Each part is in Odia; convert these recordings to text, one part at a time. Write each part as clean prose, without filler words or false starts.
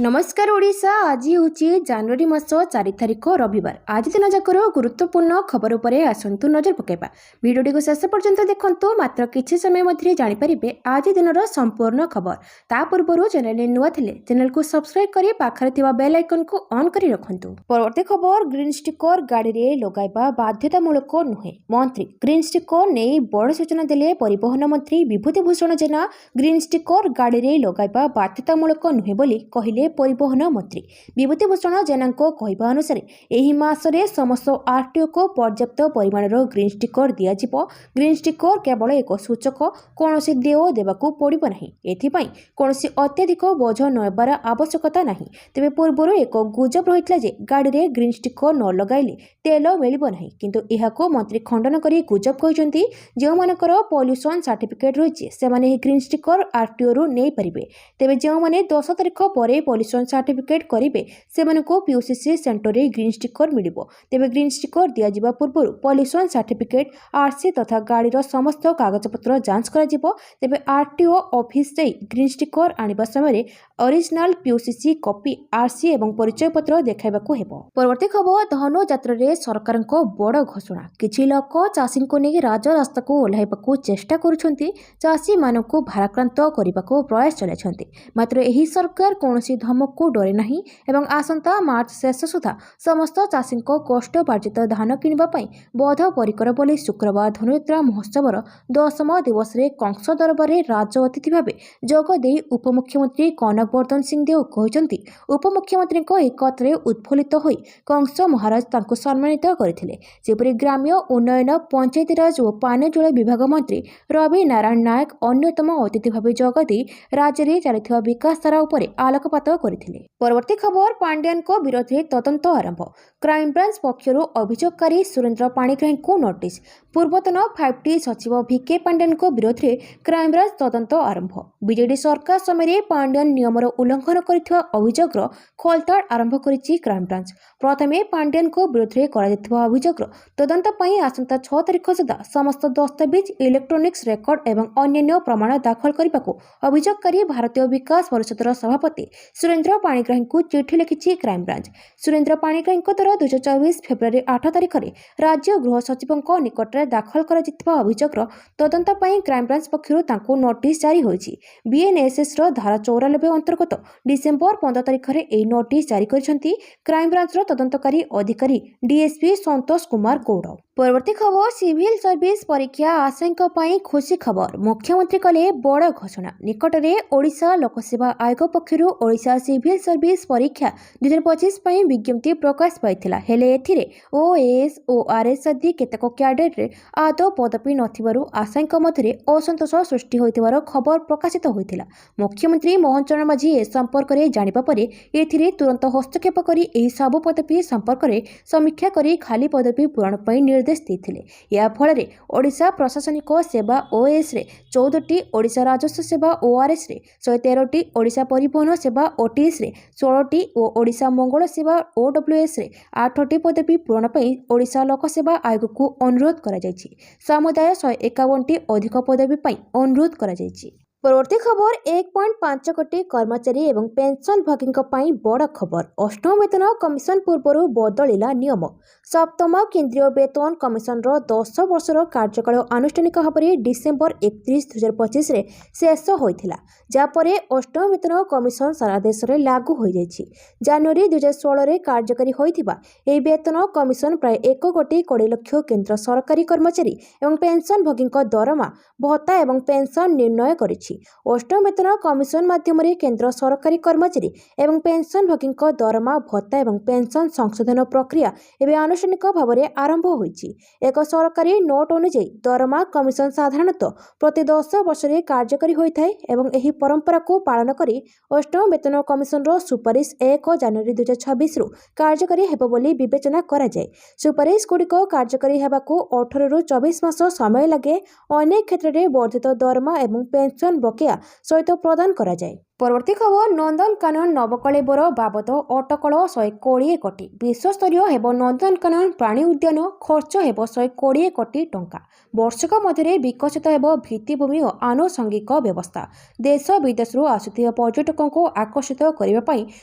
नमस्कार ओडिशा। आज हूँ जनवरी मास 4 तारिख रविवार। आज दिन जाकर गुरुत्वपूर्ण खबर उपरे आसंतु नजर पकेबा। वीडियोटी को शेष पर्यंत देखंतु। मात्र किछि समय मध्य जानिपारे आज दिन संपूर्ण खबर। ता पूर्व चैनल नुआ थिले चैनल को सब्सक्राइब करी पाखरे थिबा बेल आइकन को ऑन करी रखंतु। परवर्ती खबर, ग्रीन स्टिकर गाड़ी रे लगाइबा बाध्यतामूलक नुहे। मंत्री ग्रीन स्टिकर नहीं बड़ सूचना देले परिवहन मंत्री विभूति भूषण जेना। ग्रीन स्टिकर गाड़ी रे लगाइबा बाध्यतामूलक नुहे बोली कहिले परिवहन मंत्री विभूति भूषण जेना कहवा अनुसार एही मासरे समस्त आरटीओ को पर्याप्त परिमाणर ग्रीन स्टिकर दियाजिबो। ग्रीन स्टिकर केवल एक सूचक, कौनसी देय देवाकू पड़िबो नाही। एथिपाई कौनसी अत्यधिक बोझ नबार आवश्यकता नाही। तेबे पूर्वर एक गुजब रहितला जे गाड़ी रे ग्रीन स्टिकर न लगाइले तेल मिलिबो नाही, किंतु एहाको मंत्री खंडन करी गुजब कहिसंती जे मानकर पॉल्यूशन सर्टिफिकेट रहिछि सेमाने ग्रीन स्टिकर आरटीओ रु नै परिबे। तेबे जे माने 10 तारिख परे पॉल्यूशन सर्टिफिकेट करेंगे सेमानकु पीयूसीसी सेंटर रे ग्रीन स्टिकर मिलिबो। तेबे ग्रीन स्टिकर दिया जिबा पूर्व पॉल्यूशन सर्टिफिकेट, आरसी तथा गाड़ीर समस्त कागजपत्र जांच करा जिवो। तेबे आरटीओ ऑफिस से ग्रीन स्टिकर आनिबा समय ओरिजिनल पीयूसीसी कॉपी, आरसी एवं परिचय पत्र देखाइबाकू हेबो। परवर्ती खबर, धनु यात्रा रे सरकारको बड़ घोषणा। किछि लोक चाषी को नहीं राजरास्ता को ओह्लाइबाकू चेष्टा करुछंती, चाषी मानकू भाराक्रांत करबाकू प्रयास चलाइछंती। मात्र एही सरकार कौनसी धमक को डरे नहीं एवं आसंता मार्च शेष सुधा समस्त चाषी कष्टोपार्जित धान किणवा बध परिकर बोली शुक्रवार धनुयात्रा महोत्सवर 10म दिवस रे कंस दरबार राज अतिथि भाव जोगदे उपमुख्यमंत्री कनकवर्धन सिंहदेव कहते उपमुख्यमंत्री कथरे उत्फुल्लित होई कंस महाराज तांको सम्मानित करथिले। जेपरि ग्राम्य उन्नयन, पंचायतीराज और पानी जल विभाग मंत्री रवि नारायण नायक अन्यतम अतिथि भाव जोगदे राज्य में चलुवा विकास धारा उपरे आलोकपात करथिले। परवर्ती खबर, पांड्यान को विरोध में तदंत आरंभ। क्राइमब्रांच पक्षर अभियोगकारी सुरेंद्र पाणिग्राही को नोटिस। पूर्वतन 5T सचिव VK पांड्यान को विरोध में क्राइमब्रांच तदंत आरंभ। बीजेडी सरकार समय पांड्यान नियमर उल्लंघन करथिबा अभियोगर खोलताड़ आरंभ करिछि क्राइमब्रांच। प्रथमे पांड्यान को विरोध में कराଯାଇଥିବା अभियोगर तदंत पई आसंता 6 तारिख सुधा समस्त दस्तावेज, इलेक्ट्रोनिक्स रेकर्ड एवं अन्य प्रमाण दाखल करबाकू अभियोगकारी भारतीय विकास परिषदर सभापति सुरेंद्र पाणिग्राही को चिठी लिखिछि क्राइमब्रांच। सुरेंद्र पाणिग्राही द्वारा 2024 फेब्रुआरी 8 तारिख में राज्य गृह सचिव निकट में दाखल कराଯାଇଥିବା अभियोगर तदंत पई क्राइमब्रांच पक्षरु तांको नोटिस जारी होइछि। बीएनएसएस रो धारा 94 अंतर्गत डिसेम्बर 15 तारिख में एही नोटिस जारी करिसंती क्राइमब्रांच रो तदंतकारी अधिकारी डीएसपी संतोष कुमार गौड़। परवर्ती खबर, सिविल सर्विस परीक्षा आशंका पई खुशी खबर। मुख्यमंत्री कले बड़ घोषणा। निकट में ओडिशा लोकसेवा आयोग पक्षरु ओडिशा सिविल सर्विस परीक्षा 2025 पई विज्ञप्ति प्रकाश पाइथिला। हेले एथिरे ओएएस ओआरएस आदि केतक कैडेट रे आदौ पदवी नथिबारु आशंका मध्यरे असंतोष सृष्टि होइतिबार खबर प्रकाशित होइथिला। मुख्यमंत्री मोहन चरण माझी ए संपर्क रे जानिबा परे एथिरे तुरंत हस्तक्षेप करी एही सब पदवी संपर्क रे समीक्षा करी खाली पदवी पूरण पई निर्देश देथिले। या फଳରେ ओडिशा प्रशासनिक सेवा ओएएस रे 14टी, ओडिशा राजस्व सेवा ओआरएस रे 113टी, ओडिशा परिवहन सेवा ओटीएस रे 16टी और ओडिशा मंगल सेवा ओडब्ल्यूएस रे 8टी पदवी पूरण पई ओडिशा लोकसेवा आयोग को अनुरोध करा जायछि। समुदाय 151टी अधिक पदवी पई अनुरोध करा जायछि। परवर्ती खबर, 1.5 कोटी कर्मचारी एवं पेंशन भोगी पाई बड़ खबर। अष्टम वेतन कमिशन पूर्वर बदलिला नियम। सप्तम केंद्रीय वेतन कमिशन 10 वर्षर कार्यकाल आनुष्ठानिक भाव में डिसेम्बर 31, 2025 रे शेष होइथिला। जापरे अष्टम वेतन कमिशन सारा देश में लागू हो जाइछि। जनवरी 2016 रे कार्यकारी होइथिबा एही वेतन कमिशन प्राय 1 कोटी 20 लाख केंद्र सरकारी कर्मचारी एवं पेंशन भोगी दरमा भत्ता एवं पेंशन निर्णय करिछि। अष्टम वेतन कमिशन माध्यम केंद्र सरकारी कर्मचारी एवं पेंशन भोगी दरमा भत्ता एवं पेंशन संशोधन प्रक्रिया एवं आनुष्ठानिक भाव में आरंभ होइछि। एक सरकारी नोट अनुसार दरमा कमिशन साधारणतः प्रति 10 वर्ष में कार्यकारी होता है एवं एही परंपरा को पालन करी अष्टम वेतन कमिशन सुपारिश 1 जनवरी 2026 रु कार्यकारी हेबो बोली विवेचना करा जाय। सुपारिश गुड़िक कार्यकारी हेबाकू 18 रु 24 मास समय लगे। अनेक क्षेत्र में वर्धित दरमा एवं पेंशन बकेया सहित प्रदान करा जाय। ପରବର୍ତ୍ତୀ ଖବର ନନ୍ଦନକାନନ ନବକଳେବର ବାବଦ ଅଟକଳ 120 କୋଟି। ବିଶ୍ୱସ୍ତରୀୟ ହେବ ନନ୍ଦନକାନନ ପ୍ରାଣୀ ଉଦ୍ୟାନ, ଖର୍ଚ୍ଚ ହେବ 120 କୋଟି ଟଙ୍କା। ବର୍ଷକ ମଧ୍ୟରେ ବିକଶିତ ହେବ ଭିତ୍ତିଭୂମି ଓ ଆନୁଷଙ୍ଗିକ ବ୍ୟବସ୍ଥା। ଦେଶ ବିଦେଶରୁ ଆସୁଥିବା ପର୍ଯ୍ୟଟକଙ୍କୁ ଆକର୍ଷିତ କରିବା ପାଇଁ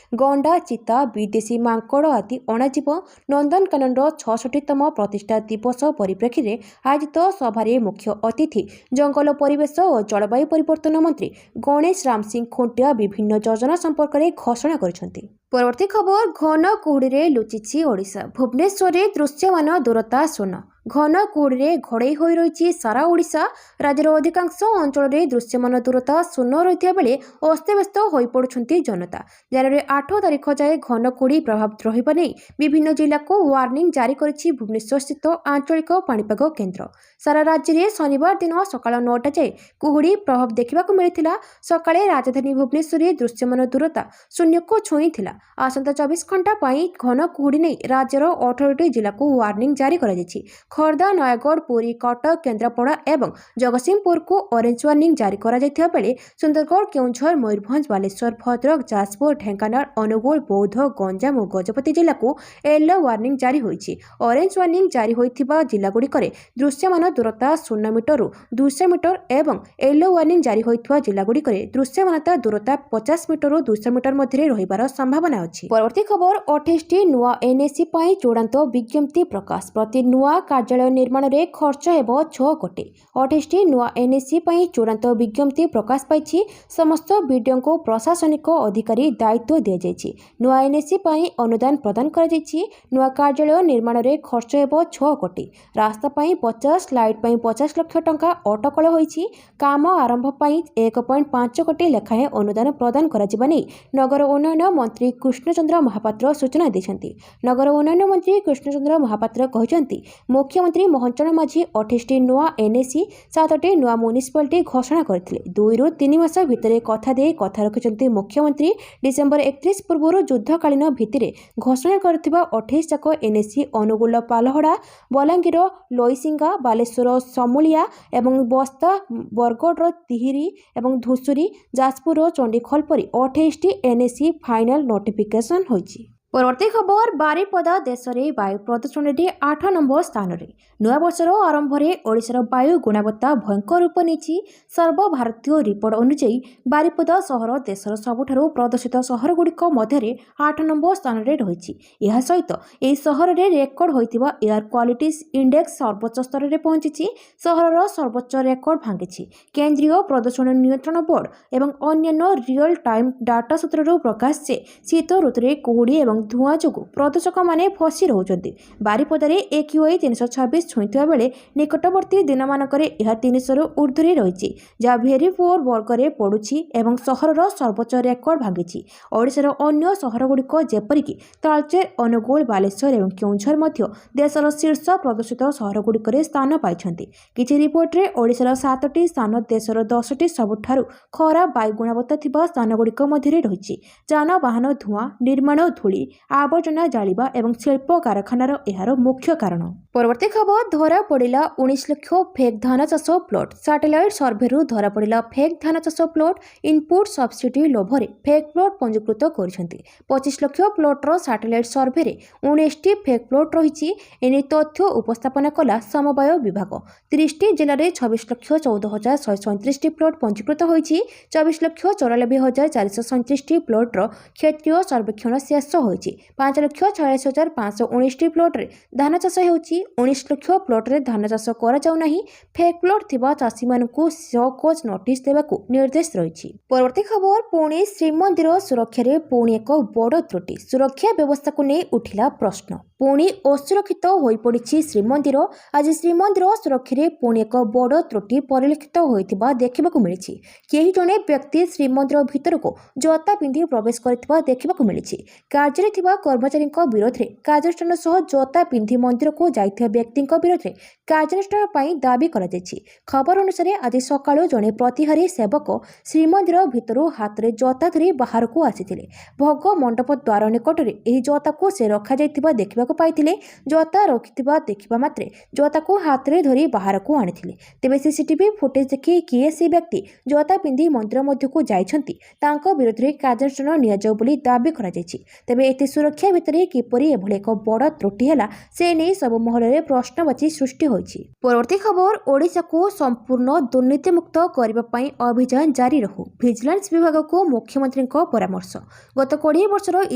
ଗଣ୍ଡା, ଚିତା, ବିଦେଶୀ ମାଙ୍କଡ଼ ଆଦି ଅଣାଯିବ। ନନ୍ଦନକାନନର 66ତମ ପ୍ରତିଷ୍ଠା ଦିବସ ପରିପ୍ରେକ୍ଷୀରେ ଆୟୋଜିତ ସଭାରେ ମୁଖ୍ୟ ଅତିଥି ଜଙ୍ଗଲ, ପରିବେଶ ଓ ଜଳବାୟୁ ପରିବର୍ତ୍ତନ ମନ୍ତ୍ରୀ ଗଣେଶ ରାମ ସିଂ ଖୁଣ୍ଟିଆ ବିଭିନ୍ନ ଯୋଜନା ସମ୍ପର୍କରେ ଘୋଷଣା କରିଛନ୍ତି। ପରବର୍ତ୍ତୀ ଖବର ଘନ କୁହୁଡ଼ିରେ ଲୁଚିଛି ଓଡ଼ିଶା। ଭୁବନେଶ୍ୱରରେ ଦୃଶ୍ୟମାନ ଦୂରତା ଶୂନ। ଘନ କୁହୁଡ଼ିରେ ଘୋଡ଼େଇ ହୋଇ ରହିଛି ସାରା ଓଡ଼ିଶା। ରାଜ୍ୟର ଅଧିକାଂଶ ଅଞ୍ଚଳରେ ଦୃଶ୍ୟମାନ ଦୂରତା ଶୂନ ରହିଥିବା ବେଳେ ଅସ୍ତବ୍ୟସ୍ତ ହୋଇପଡ଼ୁଛନ୍ତି ଜନତା। ଜାନୁଆରୀ 8 ତାରିଖ ଯାଏ ଘନ କୁହୁଡ଼ି ପ୍ରଭାବିତ ରହିବା ନେଇ ବିଭିନ୍ନ ଜିଲ୍ଲାକୁ ୱାର୍ଣ୍ଣିଂ ଜାରି କରିଛି ଭୁବନେଶ୍ୱରସ୍ଥିତ ଆଞ୍ଚଳିକ ପାଣିପାଗ କେନ୍ଦ୍ର। ସାରା ରାଜ୍ୟରେ ଶନିବାର ଦିନ ସକାଳ 9ଟା ଯାଏ କୁହୁଡ଼ି ପ୍ରଭାବ ଦେଖିବାକୁ ମିଳିଥିଲା। ସକାଳେ ରାଜଧାନୀ ଭୁବନେଶ୍ୱରରେ ଦୃଶ୍ୟମାନ ଦୂରତା ଶୂନ୍ୟକୁ ଛୁଇଁଥିଲା। ଆସନ୍ତା 24 ଘଣ୍ଟା ପାଇଁ ଘନ କୁହୁଡ଼ି ନେଇ ରାଜ୍ୟର 18ଟି ଜିଲ୍ଲାକୁ ୱାର୍ଣ୍ଣିଂ ଜାରି କରାଯାଇଛି। ଖୋର୍ଦ୍ଧା, ନୟାଗଡ଼, ପୁରୀ, କଟକ, କେନ୍ଦ୍ରାପଡ଼ା ଏବଂ ଜଗତସିଂହପୁରକୁ ଅରେଞ୍ଜ ୱାର୍ଣ୍ଣିଂ ଜାରି କରାଯାଇଥିବା ବେଳେ ସୁନ୍ଦରଗଡ଼, କେଉଁଝର, ମୟୂରଭଞ୍ଜ, ବାଲେଶ୍ୱର, ଭଦ୍ରକ, ଯାଜପୁର, ଢେଙ୍କାନାଳ, ଅନୁଗୁଳ, ବୌଦ୍ଧ, ଗଞ୍ଜାମ ଓ ଗଜପତି ଜିଲ୍ଲାକୁ ୟେଲୋ ୱାର୍ଣ୍ଣିଂ ଜାରି ହୋଇଛି। ଅରେଞ୍ଜ ୱାର୍ଣ୍ଣିଂ ଜାରି ହୋଇଥିବା ଜିଲ୍ଲାଗୁଡ଼ିକରେ ଦୃଶ୍ୟମାନ ଦୂରତା 0 ମିଟରରୁ 200 ମିଟର ଏବଂ ୟେଲୋ ୱାର୍ଣ୍ଣିଂ ଜାରି ହୋଇଥିବା ଜିଲ୍ଲାଗୁଡ଼ିକରେ ଦୃଶ୍ୟମାନତା ଦୂରତା 50 ମିଟରରୁ 200 ମିଟର ମଧ୍ୟରେ ରହିବାର ସମ୍ଭାବନା ଅଛି। ପରବର୍ତ୍ତୀ ଖବର 28ଟି ନୂଆ ଏନ୍ଏସି ପାଇଁ ଚୂଡ଼ାନ୍ତ ବିଜ୍ଞପ୍ତି ପ୍ରକାଶ। ପ୍ରତି ନୂଆ କାର୍ଯ୍ୟାଳୟ ନିର୍ମାଣରେ ଖର୍ଚ୍ଚ ହେବ 6 କୋଟି। 28ଟି ନୂଆ ଏନ୍ଏସି ପାଇଁ ଚୂଡ଼ାନ୍ତ ବିଜ୍ଞପ୍ତି ପ୍ରକାଶ ପାଇଛି। ସମସ୍ତ ବିଡିଓଙ୍କୁ ପ୍ରଶାସନିକ ଅଧିକାରୀ ଦାୟିତ୍ୱ ଦିଆଯାଇଛି। ନୂଆ ଏନ୍ଏସି ପାଇଁ ଅନୁଦାନ ପ୍ରଦାନ କରାଯାଇଛି। ନୂଆ କାର୍ଯ୍ୟାଳୟ ନିର୍ମାଣରେ ଖର୍ଚ୍ଚ ହେବ 6 କୋଟି। ରାସ୍ତା ପାଇଁ 50, ଲାଇଟ୍ ପାଇଁ 50 ଲକ୍ଷ ଟଙ୍କା ଅଟକଳ ହୋଇଛି। କାମ ଆରମ୍ଭ ପାଇଁ 1.5 କୋଟି ଲେଖାଏଁ ଅନୁଦାନ ପ୍ରଦାନ କରାଯିବା ନେଇ ନଗର ଉନ୍ନୟନ ମନ୍ତ୍ରୀ କୃଷ୍ଣଚନ୍ଦ୍ର ମହାପାତ୍ର ସୂଚନା ଦେଇଛନ୍ତି। ନଗର ଉନ୍ନୟନ ମନ୍ତ୍ରୀ କୃଷ୍ଣଚନ୍ଦ୍ର ମହାପାତ୍ର କହିଛନ୍ତି, ମୁଖ୍ୟମନ୍ତ୍ରୀ ମୋହନ ମାଝୀ 28ଟି ନୂଆ ଏନ୍ଏସି, 7ଟି ନୂଆ ମ୍ୟୁନିସିପାଲିଟି ଘୋଷଣା କରିଥିଲେ। 2ରୁ 3 ମାସ ଭିତରେ କଥା ଦେଇ କଥା ରଖିଛନ୍ତି ମୁଖ୍ୟମନ୍ତ୍ରୀ। ଡିସେମ୍ବର 31 ପୂର୍ବରୁ ଯୁଦ୍ଧକାଳୀନ ଭିତ୍ତିରେ ଘୋଷଣା କରିଥିବା 28 ଯାକ ଏନ୍ଏସି ଅନୁଗୁଳ ପାଲହଡ଼ା, ବଲାଙ୍ଗୀର ଲଇସିଙ୍ଗା, ବାଲେଶ୍ୱର ସମୁଳିଆ ଏବଂ ବସ୍ତା, ବରଗଡ଼ର ତିହିରି ଏବଂ ଧୂସୁରୀ, ଯାଜପୁରର ଚଣ୍ଡିଖୋଲ ପରି 28ଟି ଏନ୍ଏସି ଫାଇନାଲ ନୋଟିଫିକେସନ ହୋଇଛି। ପରବର୍ତ୍ତୀ ଖବର ବାରିପଦା ଦେଶରେ ବାୟୁ ପ୍ରଦୂଷଣରେ 8 ନମ୍ବର ସ୍ଥାନରେ। ନୂଆବର୍ଷର ଆରମ୍ଭରେ ଓଡ଼ିଶାର ବାୟୁ ଗୁଣବତ୍ତା ଭୟଙ୍କର ରୂପ ନେଇଛି। ସର୍ବଭାରତୀୟ ରିପୋର୍ଟ ଅନୁଯାୟୀ ବାରିପଦା ସହର ଦେଶର ସବୁଠାରୁ ପ୍ରଦୂଷିତ ସହରଗୁଡ଼ିକ ମଧ୍ୟରେ 8 ନମ୍ବର ସ୍ଥାନରେ ରହିଛି। ଏହା ସହିତ ଏହି ସହରରେ ରେକର୍ଡ ହୋଇଥିବା ଏୟାର କ୍ୱାଲିଟି ଇଣ୍ଡେକ୍ସ ସର୍ବୋଚ୍ଚ ସ୍ତରରେ ପହଞ୍ଚିଛି। ସହରର ସର୍ବୋଚ୍ଚ ରେକର୍ଡ ଭାଙ୍ଗିଛି। କେନ୍ଦ୍ରୀୟ ପ୍ରଦୂଷଣ ନିୟନ୍ତ୍ରଣ ବୋର୍ଡ ଏବଂ ଅନ୍ୟାନ୍ୟ ରିଅଲ ଟାଇମ୍ ଡାଟା ସୂତ୍ରରୁ ପ୍ରକାଶ ଯେ ଶୀତ ଋତୁରେ କୁହୁଡ଼ି ଏବଂ ଧୂଆଁ ଯୋଗୁଁ ପ୍ରଦୂଷକମାନେ ଫସି ରହୁଛନ୍ତି। ବାରିପଦାରେ AQI 326 ଛୁଇଁଥିବା ବେଳେ ନିକଟବର୍ତ୍ତୀ ଦିନମାନଙ୍କରେ ଏହା 300ରୁ ଉର୍ଦ୍ଧ୍ୱରେ ରହିଛି, ଯାହା ଭେରି ପୁଅର ବର୍ଗରେ ପଡ଼ୁଛି ଏବଂ ସହରର ସର୍ବୋଚ୍ଚ ରେକର୍ଡ ଭାଙ୍ଗିଛି। ଓଡ଼ିଶାର ଅନ୍ୟ ସହରଗୁଡ଼ିକ ଯେପରିକି ତାଳଚେର, ଅନୁଗୁଳ, ବାଲେଶ୍ୱର ଏବଂ କେଉଁଝର ମଧ୍ୟ ଦେଶର ଶୀର୍ଷ ପ୍ରଦୂଷିତ ସହରଗୁଡ଼ିକରେ ସ୍ଥାନ ପାଇଛନ୍ତି। କିଛି ରିପୋର୍ଟରେ ଓଡ଼ିଶାର 7ଟି ସ୍ଥାନ ଦେଶର 10ଟି ସବୁଠାରୁ ଖରାପ ବାୟୁ ଗୁଣବତ୍ତା ଥିବା ସ୍ଥାନଗୁଡ଼ିକ ମଧ୍ୟରେ ରହିଛି। ଯାନବାହନ ଧୂଆଁ, ନିର୍ମାଣ ଧୂଳି, ଆବର୍ଜନା ଜାଳିବା ଏବଂ ଶିଳ୍ପ କାରଖାନାର ଏହାର ମୁଖ୍ୟ କାରଣ। ପରବର୍ତ୍ତୀ ଖବର ଧରା ପଡ଼ିଲା 19 ଲକ୍ଷ ଫେକ୍ ଧାନ ଚାଷ ପ୍ଲଟ। ସାଟେଲାଇଟ ସର୍ଭେରୁ ଧରାପଡ଼ିଲା ଫେକ୍ ଧାନ ଚାଷ ପ୍ଲଟ। ଇନପୁଟ ସବସିଡି ଲୋଭରେ ଫେକ୍ ପ୍ଲଟ ପଞ୍ଜୀକୃତ କରିଛନ୍ତି। 25 ଲକ୍ଷ ପ୍ଲଟର ସାଟେଲାଇଟ ସର୍ଭେରେ 19ଟି ଫେକ୍ ପ୍ଲଟ ରହିଛି। ଏନେଇ ତଥ୍ୟ ଉପସ୍ଥାପନ କଲା ସମବାୟ ବିଭାଗ। 30ଟି ଜିଲ୍ଲାରେ 26 ଲକ୍ଷ 14,137ଟି ପ୍ଲଟ ପଞ୍ଜୀକୃତ ହୋଇଛି। 24 ଲକ୍ଷ 94,437ଟି ପ୍ଲଟର କ୍ଷେତ୍ରୀୟ ସର୍ବେକ୍ଷଣ ଶେଷ ହୋଇଛି। 5 ଲକ୍ଷ 46,519ଟି ପ୍ଲଟରେ ଧାନ ଚାଷ ହେଉଛି। 19 ଲକ୍ଷ ପ୍ଲଟରେ ଧାନ ଚାଷ କରାଯାଉ ନାହିଁ। ଫେକ୍ ପ୍ଲଟ ଥିବା ଚାଷୀମାନଙ୍କୁ ସକୋଜ ନୋଟିସ ଦେବାକୁ ନିର୍ଦ୍ଦେଶ ରହିଛି। ପରବର୍ତ୍ତୀ ଖବର ପୁଣି ଶ୍ରୀମନ୍ଦିର ସୁରକ୍ଷାରେ ପୁଣି ଏକ ବଡ଼ ତ୍ରୁଟି। ସୁରକ୍ଷା ବ୍ୟବସ୍ଥାକୁ ନେଇ ଉଠିଲା ପ୍ରଶ୍ନ। ପୁଣି ଅସୁରକ୍ଷିତ ହୋଇପଡ଼ିଛି ଶ୍ରୀମନ୍ଦିର। ଆଜି ଶ୍ରୀମନ୍ଦିର ସୁରକ୍ଷାରେ ପୁଣି ଏକ ବଡ଼ ତ୍ରୁଟି ପରିଲକ୍ଷିତ ହୋଇଥିବା ଦେଖିବାକୁ ମିଳିଛି। କେହି ଜଣେ ବ୍ୟକ୍ତି ଶ୍ରୀମନ୍ଦିର ଭିତରକୁ ଜୋତା ପିନ୍ଧି ପ୍ରବେଶ କରିଥିବା ଦେଖିବାକୁ ମିଳିଛି। କାର୍ଯ୍ୟରେ कर्मचारी थिबा कर्मचारीଙ୍କ विरोधରେ କାର୍ଯ୍ୟାନୁଷ୍ଠାନ ସହ ଜୋତା ପିନ୍ଧି ମନ୍ଦିରକୁ ଯାଇଥିବା ବ୍ୟକ୍ତିଙ୍କ ବିରୋଧରେ କାର୍ଯ୍ୟାନୁଷ୍ଠାନ ପାଇଁ ଦାବି କରାଯାଇଛି। ଖବର ଅନୁସାରେ ଆଜି ସକାଳୁ ଜଣେ ପ୍ରତିହାରୀ ସେବକ ଶ୍ରୀମନ୍ଦିର ଭିତରୁ ହାତରେ ଜୋତା ଧରି ବାହାରକୁ ଆସିଥିଲେ। ଭୋଗ ମଣ୍ଡପ ଦ୍ୱାର ନିକଟରେ ଏହି ଜୋତାକୁ ସେ ରଖାଯାଇଥିବା ଦେଖିବାକୁ ପାଇଥିଲେ। ଜୋତା ରଖିଥିବା ଦେଖିବା ମାତ୍ରେ ଜୋତାକୁ ହାତରେ ଧରି ବାହାରକୁ ଆଣିଥିଲେ। ତେବେ ସିସିଟିଭି ଫୁଟେଜ ଦେଖି କିଏ ସେ ବ୍ୟକ୍ତି ଜୋତା ପିନ୍ଧି ମନ୍ଦିର ମଧ୍ୟକୁ ଯାଇଛନ୍ତି ତାଙ୍କ ବିରୋଧରେ କାର୍ଯ୍ୟାନୁଷ୍ଠାନ ନିଆଯାଉ ବୋଲି ଦାବି କରାଯାଇଛି। ତେବେ ଏତେ ସୁରକ୍ଷା ଭିତରେ କିପରି ଏଭଳି ଏକ ବଡ଼ ତ୍ରୁଟି ହେଲା ସେ ନେଇ ସବୁ ମହଲରେ ପ୍ରଶ୍ନବାଚୀ ସୃଷ୍ଟି ହୋଇଛି। ପରବର୍ତ୍ତୀ ଖବର, ଓଡ଼ିଶାକୁ ସମ୍ପୂର୍ଣ୍ଣ ଦୁର୍ନୀତିମୁକ୍ତ କରିବା ପାଇଁ ଅଭିଯାନ ଜାରି ରହୁ, ଭିଜିଲାନ୍ସ ବିଭାଗକୁ ମୁଖ୍ୟମନ୍ତ୍ରୀଙ୍କ ପରାମର୍ଶ। ଗତ 20 ବର୍ଷର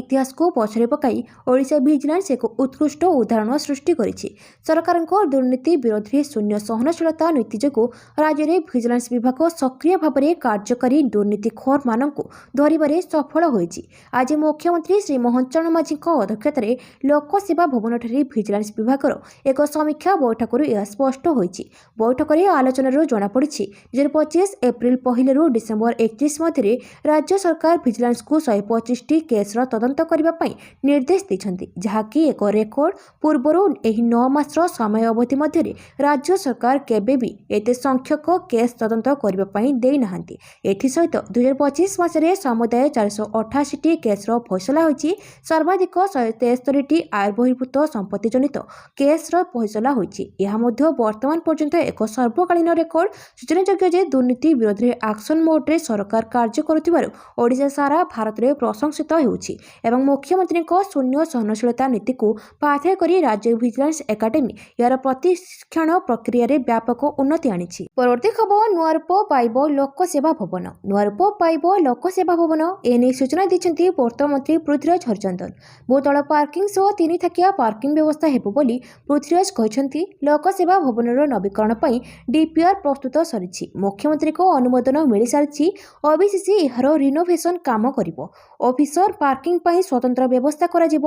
ଇତିହାସକୁ ପଛରେ ପକାଇ ଓଡ଼ିଶା ଭିଜିଲାନ୍ସ ଏକ ଉତ୍କୃଷ୍ଟ ଉଦାହରଣ ସୃଷ୍ଟି କରିଛି। ସରକାରଙ୍କ ଦୁର୍ନୀତି ବିରୋଧରେ ଶୂନ୍ୟ ସହନଶୀଳତା ନୀତି ଯୋଗୁଁ ରାଜ୍ୟରେ ଭିଜିଲାନ୍ସ ବିଭାଗ ସକ୍ରିୟ ଭାବରେ କାର୍ଯ୍ୟକାରୀ ଦୁର୍ନୀତିଖୋରମାନଙ୍କୁ ଧରିବାରେ ସଫଳ ହୋଇଛି। ଆଜି ମୁଖ୍ୟମନ୍ତ୍ରୀ ଶ୍ରୀ ମୋହନ ଚରଣ ମାଝୀଙ୍କ ଅଧ୍ୟକ୍ଷତାରେ ଲୋକସେବା ଭବନଠାରେ ଭିଜିଲାନ୍ସ ବିଭାଗର ଏକ ସମୀକ୍ଷା ବୈଠକରୁ ଏହା ସ୍ପଷ୍ଟ ହୋଇଛି। ବୈଠକରେ ଆଲୋଚନାରୁ ଜଣାପଡ଼ିଛି 2025 ଏପ୍ରିଲ 1ରୁ ଡିସେମ୍ବର 31 ମଧ୍ୟରେ ରାଜ୍ୟ ସରକାର ଭିଜିଲାନ୍ସକୁ 125ଟି କେସ୍ର ତଦନ୍ତ କରିବା ପାଇଁ ନିର୍ଦ୍ଦେଶ ଦେଇଛନ୍ତି, ଯାହାକି ଏକ ରେକର୍ଡ। ପୂର୍ବରୁ ଏହି 9 ମାସର ସମୟ ଅବଧି ମଧ୍ୟରେ ରାଜ୍ୟ ସରକାର କେବେ ବି ଏତେ ସଂଖ୍ୟକ କେସ୍ ତଦନ୍ତ କରିବା ପାଇଁ ଦେଇନାହାନ୍ତି। ଏଥିସହିତ 2025 ମାସରେ ସମୁଦାୟ 488ଟି କେସ୍ର ଫଇସଲା ହୋଇଛି। ସର୍ବାଧିକ 173ଟି ଆୟ ବହିର୍ଭୂତ ସମ୍ପତ୍ତି ଜନିତ କେସ୍ର ଫଇସଲା ହୋଇଛି। ଏହା ମଧ୍ୟ ବର୍ତ୍ତମାନ ପର୍ଯ୍ୟନ୍ତ ଏକ ସର୍ବକାଳୀନ ରେକର୍ଡ। ସୂଚନାଯୋଗ୍ୟ ଯେ ଦୁର୍ନୀତି ବିରୋଧରେ ଆକ୍ସନ ମୋଡରେ ସରକାର କାର୍ଯ୍ୟ କରୁଥିବାରୁ ଓଡ଼ିଶା ସାରା ଭାରତରେ ପ୍ରଶଂସିତ ହେଉଛି ଏବଂ ମୁଖ୍ୟମନ୍ତ୍ରୀଙ୍କ ଶୂନ୍ୟ ସହନଶୀଳତା ନୀତିକୁ ପାଥେୟ କରି ରାଜ୍ୟ ଭିଜିଲାନ୍ସ ଏକାଡେମୀ ଏହାର ପ୍ରଶିକ୍ଷଣ ପ୍ରକ୍ରିୟାରେ ବ୍ୟାପକ ଉନ୍ନତି ଆଣିଛି। ପରବର୍ତ୍ତୀ ଖବର, ନୂଆ ରୂପ ପାଇବ ଲୋକସେବା ଭବନ। ନୂଆ ରୂପ ପାଇବ ଲୋକସେବା ଭବନ, ଏନେଇ ସୂଚନା ଦେଇଛନ୍ତି ପୂର୍ତ୍ତମନ୍ତ୍ରୀ ପୃଥ୍ୱୀରାଜ ହରିଚନ୍ଦନ। ବହୁତଳ ପାର୍କିଂ ସହ 3 ଥାକିଆ ପାର୍କିଂ ବ୍ୟବସ୍ଥା ହେବ ବୋଲି ପୃଥ୍ୱୀରାଜ କହିଛନ୍ତି। ଲୋକସେବା ଭବନର ନବୀକରଣ ପାଇଁ ଡିପିଆର ପ୍ରସ୍ତୁତ ସରିଛି। ମୁଖ୍ୟମନ୍ତ୍ରୀଙ୍କ ଅନୁମୋଦନ ମିଳିସାରିଛି। OBCC ଏହାର ରିନୋଭେସନ କାମ କରିବ। ଅଫିସର ପାର୍କିଂ ପାଇଁ ସ୍ୱତନ୍ତ୍ର ବ୍ୟବସ୍ଥା କରାଯିବ।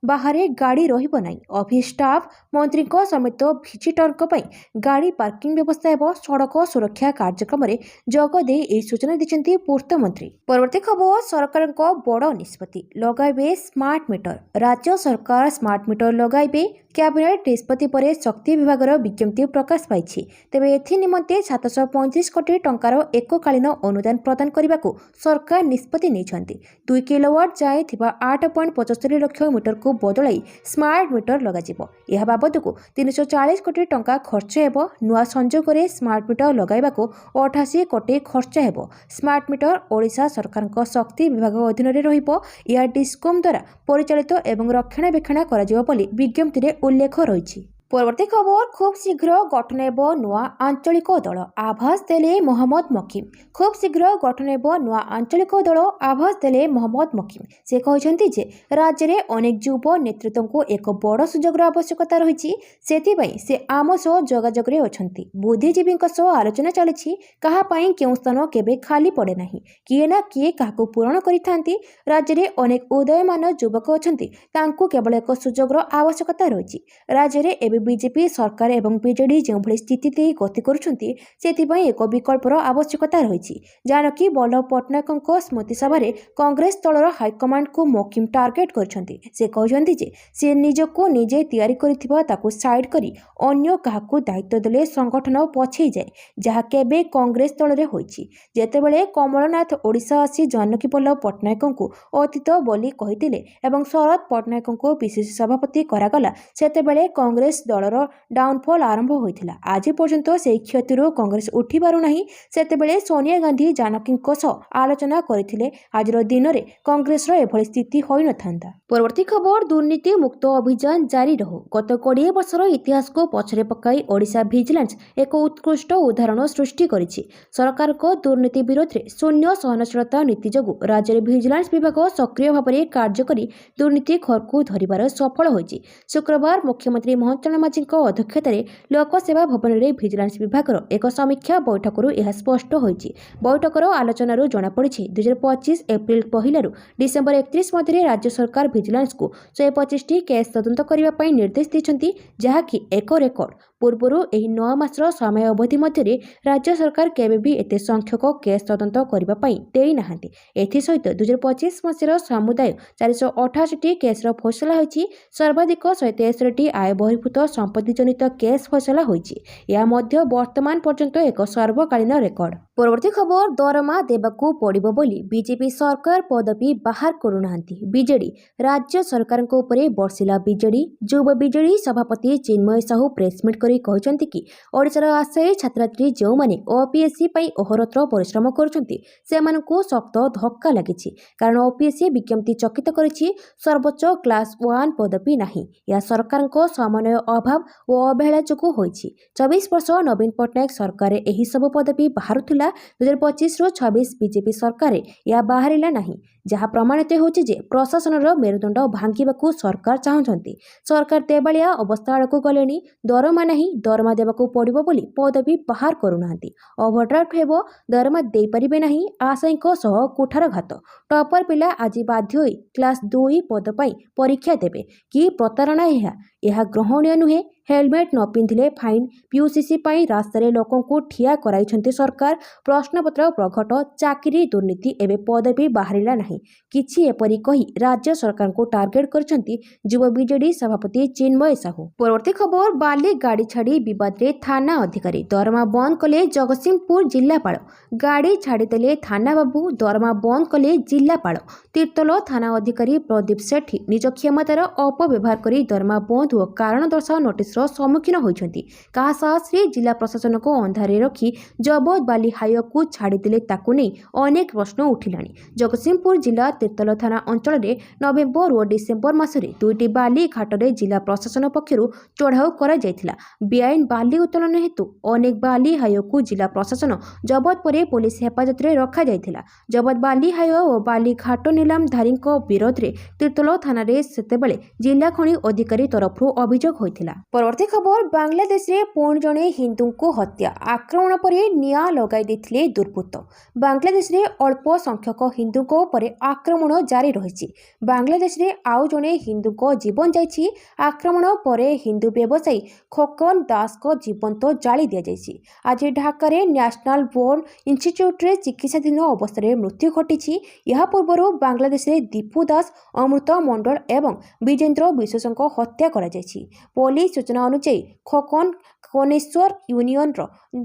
ବାହାରେ ଗାଡ଼ି ରହିବ ନାହିଁ। ଅଫିସ ଷ୍ଟାଫ ମନ୍ତ୍ରୀଙ୍କ ସମେତ ଭିଜିଟରଙ୍କ ପାଇଁ ଗାଡ଼ି ପାର୍କିଂ ବ୍ୟବସ୍ଥା ହେବ। ସଡ଼କ ସୁରକ୍ଷା କାର୍ଯ୍ୟକ୍ରମରେ ଯୋଗ ଦେଇ ଏହି ସୂଚନା ଦେଇଛନ୍ତି ପୂର୍ତ୍ତମନ୍ତ୍ରୀ। ପରବର୍ତ୍ତୀ ଖବର, ସରକାରଙ୍କ ବଡ଼ ନିଷ୍ପତ୍ତି, ଲଗାଇବେ ସ୍ମାର୍ଟ ମିଟର। ରାଜ୍ୟ ସରକାର ସ୍ମାର୍ଟ ମିଟର ଲଗାଇବେ। କ୍ୟାବିନେଟ ନିଷ୍ପତ୍ତି ପରେ ଶକ୍ତି ବିଭାଗର ବିଜ୍ଞପ୍ତି ପ୍ରକାଶ ପାଇଛି। ତେବେ ଏଥି ନିମନ୍ତେ 735 କୋଟି ଟଙ୍କାର ଏକକାଳୀନ ଅନୁଦାନ ପ୍ରଦାନ କରିବାକୁ ସରକାର ନିଷ୍ପତ୍ତି ନେଇଛନ୍ତି। 2 କିଲୋୱାଟ ଯାଏଁ ଥିବା 8.75 ଲକ୍ଷ ମିଟରକୁ ବଦଳାଇ ସ୍ମାର୍ଟ ମିଟର ଲଗାଯିବ। ଏହା ବାବଦକୁ 340 କୋଟି ଟଙ୍କା ଖର୍ଚ୍ଚ ହେବ। ନୂଆ ସଂଯୋଗରେ ସ୍ମାର୍ଟ ମିଟର ଲଗାଇବାକୁ 88 କୋଟି ଖର୍ଚ୍ଚ ହେବ। ସ୍ମାର୍ଟ ମିଟର ଓଡ଼ିଶା ସରକାରଙ୍କ ଶକ୍ତି ବିଭାଗ ଅଧୀନରେ ରହିବ। ଏହା ଡିସ୍କମ୍ ଦ୍ୱାରା ପରିଚାଳିତ ଏବଂ ରକ୍ଷଣାବେକ୍ଷଣ କରାଯିବ ବୋଲି ବିଜ୍ଞପ୍ତିରେ ଉଲ୍ଲେଖ ରହିଛି। ପରବର୍ତ୍ତୀ ଖବର, ଖୁବ୍ ଶୀଘ୍ର ଗଠନ ହେବ ନୂଆ ଆଞ୍ଚଳିକ ଦଳ, ଆଭାସ ଦେଲେ ମହମ୍ମଦ ମକିମ। ଖୁବ୍ ଶୀଘ୍ର ଗଠନ ହେବ ନୂଆ ଆଞ୍ଚଳିକ ଦଳ, ଆଭାସ ଦେଲେ ମହମ୍ମଦ ମକିମ। ସେ କହିଛନ୍ତି ଯେ ରାଜ୍ୟରେ ଅନେକ ଯୁବ ନେତୃତ୍ୱଙ୍କୁ ଏକ ବଡ଼ ସୁଯୋଗର ଆବଶ୍ୟକତା ରହିଛି। ସେଥିପାଇଁ ସେ ଆମ ସହ ଯୋଗାଯୋଗରେ ଅଛନ୍ତି। ବୁଦ୍ଧିଜୀବୀଙ୍କ ସହ ଆଲୋଚନା ଚାଲିଛି। କାହା ପାଇଁ କେଉଁ ସ୍ଥାନ କେବେ ଖାଲି ପଡ଼େ ନାହିଁ। କିଏ ନା କିଏ କାହାକୁ ପୂରଣ କରିଥାନ୍ତି। ରାଜ୍ୟରେ ଅନେକ ଉଦୟମାନ ଯୁବକ ଅଛନ୍ତି। ତାଙ୍କୁ କେବଳ ଏକ ସୁଯୋଗର ଆବଶ୍ୟକତା ରହିଛି। ରାଜ୍ୟରେ ଏବେ ବିଜେପି ସରକାର ଏବଂ ବିଜେଡି ଯେଉଁଭଳି ସ୍ଥିତି ଦେଇ ଗତି କରୁଛନ୍ତି, ସେଥିପାଇଁ ଏକ ବିକଳ୍ପର ଆବଶ୍ୟକତା ରହିଛି। ଜାନକୀ ବଲ୍ଲଭ ପଟ୍ଟନାୟକଙ୍କ ସ୍ମୃତି ସଭାରେ କଂଗ୍ରେସ ଦଳର ହାଇକମାଣ୍ଡଙ୍କୁ ମକିମ ଟାର୍ଗେଟ କରିଛନ୍ତି। ସେ କହିଛନ୍ତି ଯେ ସେ ନିଜକୁ ନିଜେ ତିଆରି କରିଥିବା ତାକୁ ସାଇଡ୍ କରି ଅନ୍ୟ କାହାକୁ ଦାୟିତ୍ୱ ଦେଲେ ସଂଗଠନ ପଛେଇଯାଏ, ଯାହା କେବେ କଂଗ୍ରେସ ଦଳରେ ହୋଇଛି। ଯେତେବେଳେ କମଳନାଥ ଓଡ଼ିଶା ଆସି ଜାନକୀ ବଲ୍ଲଭ ପଟ୍ଟନାୟକଙ୍କୁ ଅତୀତ ବୋଲି କହିଥିଲେ ଏବଂ ଶରଦ ପଟ୍ଟନାୟକଙ୍କୁ ପିସିସି ସଭାପତି କରାଗଲା, ସେତେବେଳେ କଂଗ୍ରେସ ଦଳର ଡାଉନଫଲ୍ ଆରମ୍ଭ ହୋଇଥିଲା। ଆଜି ପର୍ଯ୍ୟନ୍ତ ସେହି କ୍ଷତିରୁ କଂଗ୍ରେସ ଉଠି ପାରୁନାହିଁ। ସେତେବେଳେ ସୋନିଆ ଗାନ୍ଧୀ ଜାନକୀଙ୍କ ସହ ଆଲୋଚନା କରିଥିଲେ। ଆଜିର ଦିନରେ କଂଗ୍ରେସର ଏଭଳି ସ୍ଥିତି ହୋଇନଥାନ୍ତା। ପରବର୍ତ୍ତୀ ଖବର, ଦୁର୍ନୀତି ମୁକ୍ତ ଅଭିଯାନ ଜାରି ରହୁ। ଗତ 20 ବର୍ଷର ଇତିହାସକୁ ପଛରେ ପକାଇ ଓଡ଼ିଶା ଭିଜିଲାନ୍ସ ଏକ ଉତ୍କୃଷ୍ଟ ଉଦାହରଣ ସୃଷ୍ଟି କରିଛି। ସରକାରଙ୍କ ଦୁର୍ନୀତି ବିରୋଧରେ ଶୂନ୍ୟ ସହନଶୀଳତା ନୀତି ଯୋଗୁଁ ରାଜ୍ୟରେ ଭିଜିଲାନ୍ସ ବିଭାଗ ସକ୍ରିୟ ଭାବରେ କାର୍ଯ୍ୟ କରି ଦୁର୍ନୀତିଖୋରକୁ ଧରିବାରେ ସଫଳ ହୋଇଛି। ଶୁକ୍ରବାର ମୁଖ୍ୟମନ୍ତ୍ରୀ ମୋହନ ଚରଣ ମାଝୀଙ୍କ ଅଧ୍ୟକ୍ଷତାରେ ଲୋକସେବା ଭବନରେ ଭିଜିଲାନ୍ସ ବିଭାଗର ଏକ ସମୀକ୍ଷା ବୈଠକରୁ ଏହା ସ୍ପଷ୍ଟ ହୋଇଛି। ବୈଠକର ଆଲୋଚନାରୁ ଜଣାପଡ଼ିଛି 2025 ଏପ୍ରିଲ 1ରୁ ଡିସେମ୍ବର 31 ମଧ୍ୟରେ ରାଜ୍ୟ ସରକାର ଭିଜିଲାନ୍ସକୁ 125ଟି କେସ୍ ତଦନ୍ତ କରିବା ପାଇଁ ନିର୍ଦ୍ଦେଶ ଦେଇଛନ୍ତି, ଯାହାକି ଏକ ରେକର୍ଡ। ପୂର୍ବରୁ ଏହି 9 ମାସର ସମୟ ଅବଧି ମଧ୍ୟରେ ରାଜ୍ୟ ସରକାର କେବେ ବି ଏତେ ସଂଖ୍ୟକ କେସ୍ ତଦନ୍ତ କରିବା ପାଇଁ ଦେଇନାହାନ୍ତି। ଏଥିସହିତ 2025 ମସିହାର ସମୁଦାୟ 488ଟି କେସ୍ର ଫଇସଲା ହୋଇଛି। ସର୍ବାଧିକ 163ଟି ଆୟ ବହିର୍ଭୂତ ସମ୍ପତ୍ତି ଜନିତ କେସ୍ ଫଇସଲା ହୋଇଛି। ଏହା ମଧ୍ୟ ବର୍ତ୍ତମାନ ପର୍ଯ୍ୟନ୍ତ ଏକ ସର୍ବକାଳୀନ ରେକର୍ଡ। ପରବର୍ତ୍ତୀ ଖବର, ଦରମା ଦେବାକୁ ପଡ଼ିବ ବୋଲି ବିଜେପି ସରକାର ପଦବୀ ବାହାର କରୁନାହାନ୍ତି। ବିଜେଡି ରାଜ୍ୟ ସରକାରଙ୍କ ଉପରେ ବର୍ଷିଲା ବିଜେଡି। ଯୁବ ବିଜେଡି ସଭାପତି ଚିନ୍ମୟ ସାହୁ ପ୍ରେସମିଟ୍ କରି କହିଛନ୍ତି କି ଓଡ଼ିଶାର ଆଶାୟୀ ଛାତ୍ରଛାତ୍ରୀ ଯେଉଁମାନେ ଓପିଏସ୍ସି ପାଇଁ ଅହରତ୍ର ପରିଶ୍ରମ କରୁଛନ୍ତି ସେମାନଙ୍କୁ ଶକ୍ତ ଧକ୍କା ଲାଗିଛି। କାରଣ ଓପିଏସ୍ସି ବିଜ୍ଞପ୍ତି ଚକିତ କରିଛି, ସର୍ବୋଚ୍ଚ କ୍ଲାସ 1 ପଦବୀ ନାହିଁ। ଏହା ସରକାରଙ୍କ ସମନ୍ୱୟ ଅଭାବ ଓ ଅବହେଳା ଯୋଗୁଁ ହୋଇଛି। 24 ବର୍ଷ ନବୀନ ପଟ୍ଟନାୟକ ସରକାରରେ ଏହି ସବୁ ପଦବୀ ବାହାରୁଥିଲା। 2025ରୁ 26 ବିଜେପି ସରକାରରେ ଏହା ବାହାରିଲା ନାହିଁ, ଯାହା ପ୍ରମାଣିତ ହେଉଛି ଯେ ପ୍ରଶାସନର ମେରୁଦଣ୍ଡ ଭାଙ୍ଗିବାକୁ ସରକାର ଚାହୁଁଛନ୍ତି। ସରକାର ଦେବାଳିଆ ଅବସ୍ଥା ଆଡ଼କୁ ଗଲେଣି। ଦରମା ନାହିଁ, ଦରମା ଦେବାକୁ ପଡ଼ିବ ବୋଲି ପଦବୀ ବାହାର କରୁନାହାନ୍ତି। ଓଭରଡ୍ରାଫ୍ଟ ହେବ, ଦରମା ଦେଇପାରିବେ ନାହିଁ, ଆଶାୟୀଙ୍କ ସହ କୁଠାରଘାତ। ଟପର ପିଲା ଆଜି ବାଧ୍ୟ ହୋଇ କ୍ଲାସ 2 ପଦ ପାଇଁ ପରୀକ୍ଷା ଦେବେ। କି ପ୍ରତାରଣା ଏହା! ଏହା ଗ୍ରହଣୀୟ ନୁହେଁ। ହେଲମେଟ୍ ନ ପିନ୍ଧିଲେ ଫାଇନ୍। ପିୟୁସିସି ପାଇଁ ରାସ୍ତାରେ ଲୋକଙ୍କୁ ଠିଆ କରାଇଛନ୍ତି ସରକାର। ପ୍ରଶ୍ନପତ୍ର ପ୍ରଘଟ, ଚାକିରି ଦୁର୍ନୀତି, ଏବେ ପଦବୀ ବାହାରିଲା ନାହିଁ। କିଛି ଏପରି କହି ରାଜ୍ୟ ସରକାରଙ୍କୁ ଟାର୍ଗେଟ କରିଛନ୍ତି ଯୁବ ବିଜେଡି ସଭାପତି ଚିନ୍ମୟ ସାହୁ। ପରବର୍ତ୍ତୀ ଖବର, ବାଲି ଗାଡ଼ି ଛାଡ଼ି ବିବାଦରେ ଥାନା ଅଧିକାରୀ, ଦରମା ବନ୍ଦ କଲେ ଜଗତସିଂହପୁର ଜିଲ୍ଲାପାଳ। ଗାଡ଼ି ଛାଡ଼ିଦେଲେ ଥାନା ବାବୁ, ଦରମା ବନ୍ଦ କଲେ ଜିଲ୍ଲାପାଳ। ତିର୍ତ୍ତୋଲ ଥାନା ଅଧିକାରୀ ପ୍ରଦୀପ ସେଠୀ ନିଜ କ୍ଷମତାର ଅପବ୍ୟବହାର କରି ଦରମା ବନ୍ଦ ଓ କାରଣ ଦର୍ଶାଅ ନୋଟିସର ସମ୍ମୁଖୀନ ହୋଇଛନ୍ତି। କାହା ସାହସରେ ଜିଲ୍ଲା ପ୍ରଶାସନକୁ ଅନ୍ଧାରରେ ରଖି ଜବତ ବାଲି ହାଇୱାକୁ ଛାଡ଼ିଦେଲେ ତାକୁ ନେଇ ଅନେକ ପ୍ରଶ୍ନ ଉଠିଲାଣି। ଜଗତସିଂହପୁର ଜିଲ୍ଲା ତିର୍ତ୍ତୋଲ ଥାନା ଅଞ୍ଚଳରେ ନଭେମ୍ବର ଓ ଡିସେମ୍ବର ମାସରେ 2ଟି ବାଲି ଘାଟରେ ଜିଲ୍ଲା ପ୍ରଶାସନ ପକ୍ଷରୁ ଚଢ଼ାଉ କରାଯାଇଥିଲା। ବେଆଇନ ବାଲି ଉତ୍ତୋଳନ ହେତୁ ଅନେକ ବାଲି ହାଇୱାକୁ ଜିଲ୍ଲା ପ୍ରଶାସନ ଜବତ ପରେ ପୋଲିସ ହେଫାଜତରେ ରଖାଯାଇଥିଲା। ଜବତ ବାଲି ହାଇୱା ଓ ବାଲି ଘାଟ ନିଲାମଧାରୀଙ୍କ ବିରୋଧରେ ତିର୍ତ୍ତୋଲ ଥାନାରେ ସେତେବେଳେ ଜିଲ୍ଲା ଖଣି ଅଧିକାରୀ ତରଫରୁ ଅଭିଯୋଗ ହୋଇଥିଲା। ପରବର୍ତ୍ତୀ ଖବର, ବାଂଲାଦେଶରେ ପୁଣି ଜଣେ ହିନ୍ଦୁଙ୍କୁ ହତ୍ୟା। ଆକ୍ରମଣ ପରେ ନିଆଁ ଲଗାଇ ଦେଇଥିଲେ ଦୁର୍ବୃତ୍ତ। ବାଂଲାଦେଶରେ ଅଳ୍ପ ସଂଖ୍ୟକ ହିନ୍ଦୁଙ୍କ ଉପରେ ଆକ୍ରମଣ ଜାରି ରହିଛି। ବାଂଲାଦେଶରେ ଆଉ ଜଣେ ହିନ୍ଦୁଙ୍କ ଜୀବନ ଯାଇଛି। ଆକ୍ରମଣ ପରେ ହିନ୍ଦୁ ବ୍ୟବସାୟୀ ଖୋକନ ଦାସଙ୍କ ଜୀବନ୍ତ ଜାଳି ଦିଆଯାଇଛି। ଆଜି ଢାକାରେ ନ୍ୟାସନାଲ ବୋର୍ନ ଇନଷ୍ଟିଚ୍ୟୁଟରେ ଚିକିତ୍ସାଧୀନ ଅବସ୍ଥାରେ ମୃତ୍ୟୁ ଘଟିଛି। ଏହା ପୂର୍ବରୁ ବାଂଲାଦେଶରେ ଦୀପୁ ଦାସ, ଅମୃତ ମଣ୍ଡଳ ଏବଂ ବିଜେନ୍ଦ୍ର ବିଶ୍ୱାସଙ୍କ ହତ୍ୟା କରାଯାଇଛି। ପୋଲିସ ସୂଚନା ଅନୁଯାୟୀ ଖୋକନ କନେଶ୍ୱର ୟୁନିୟନର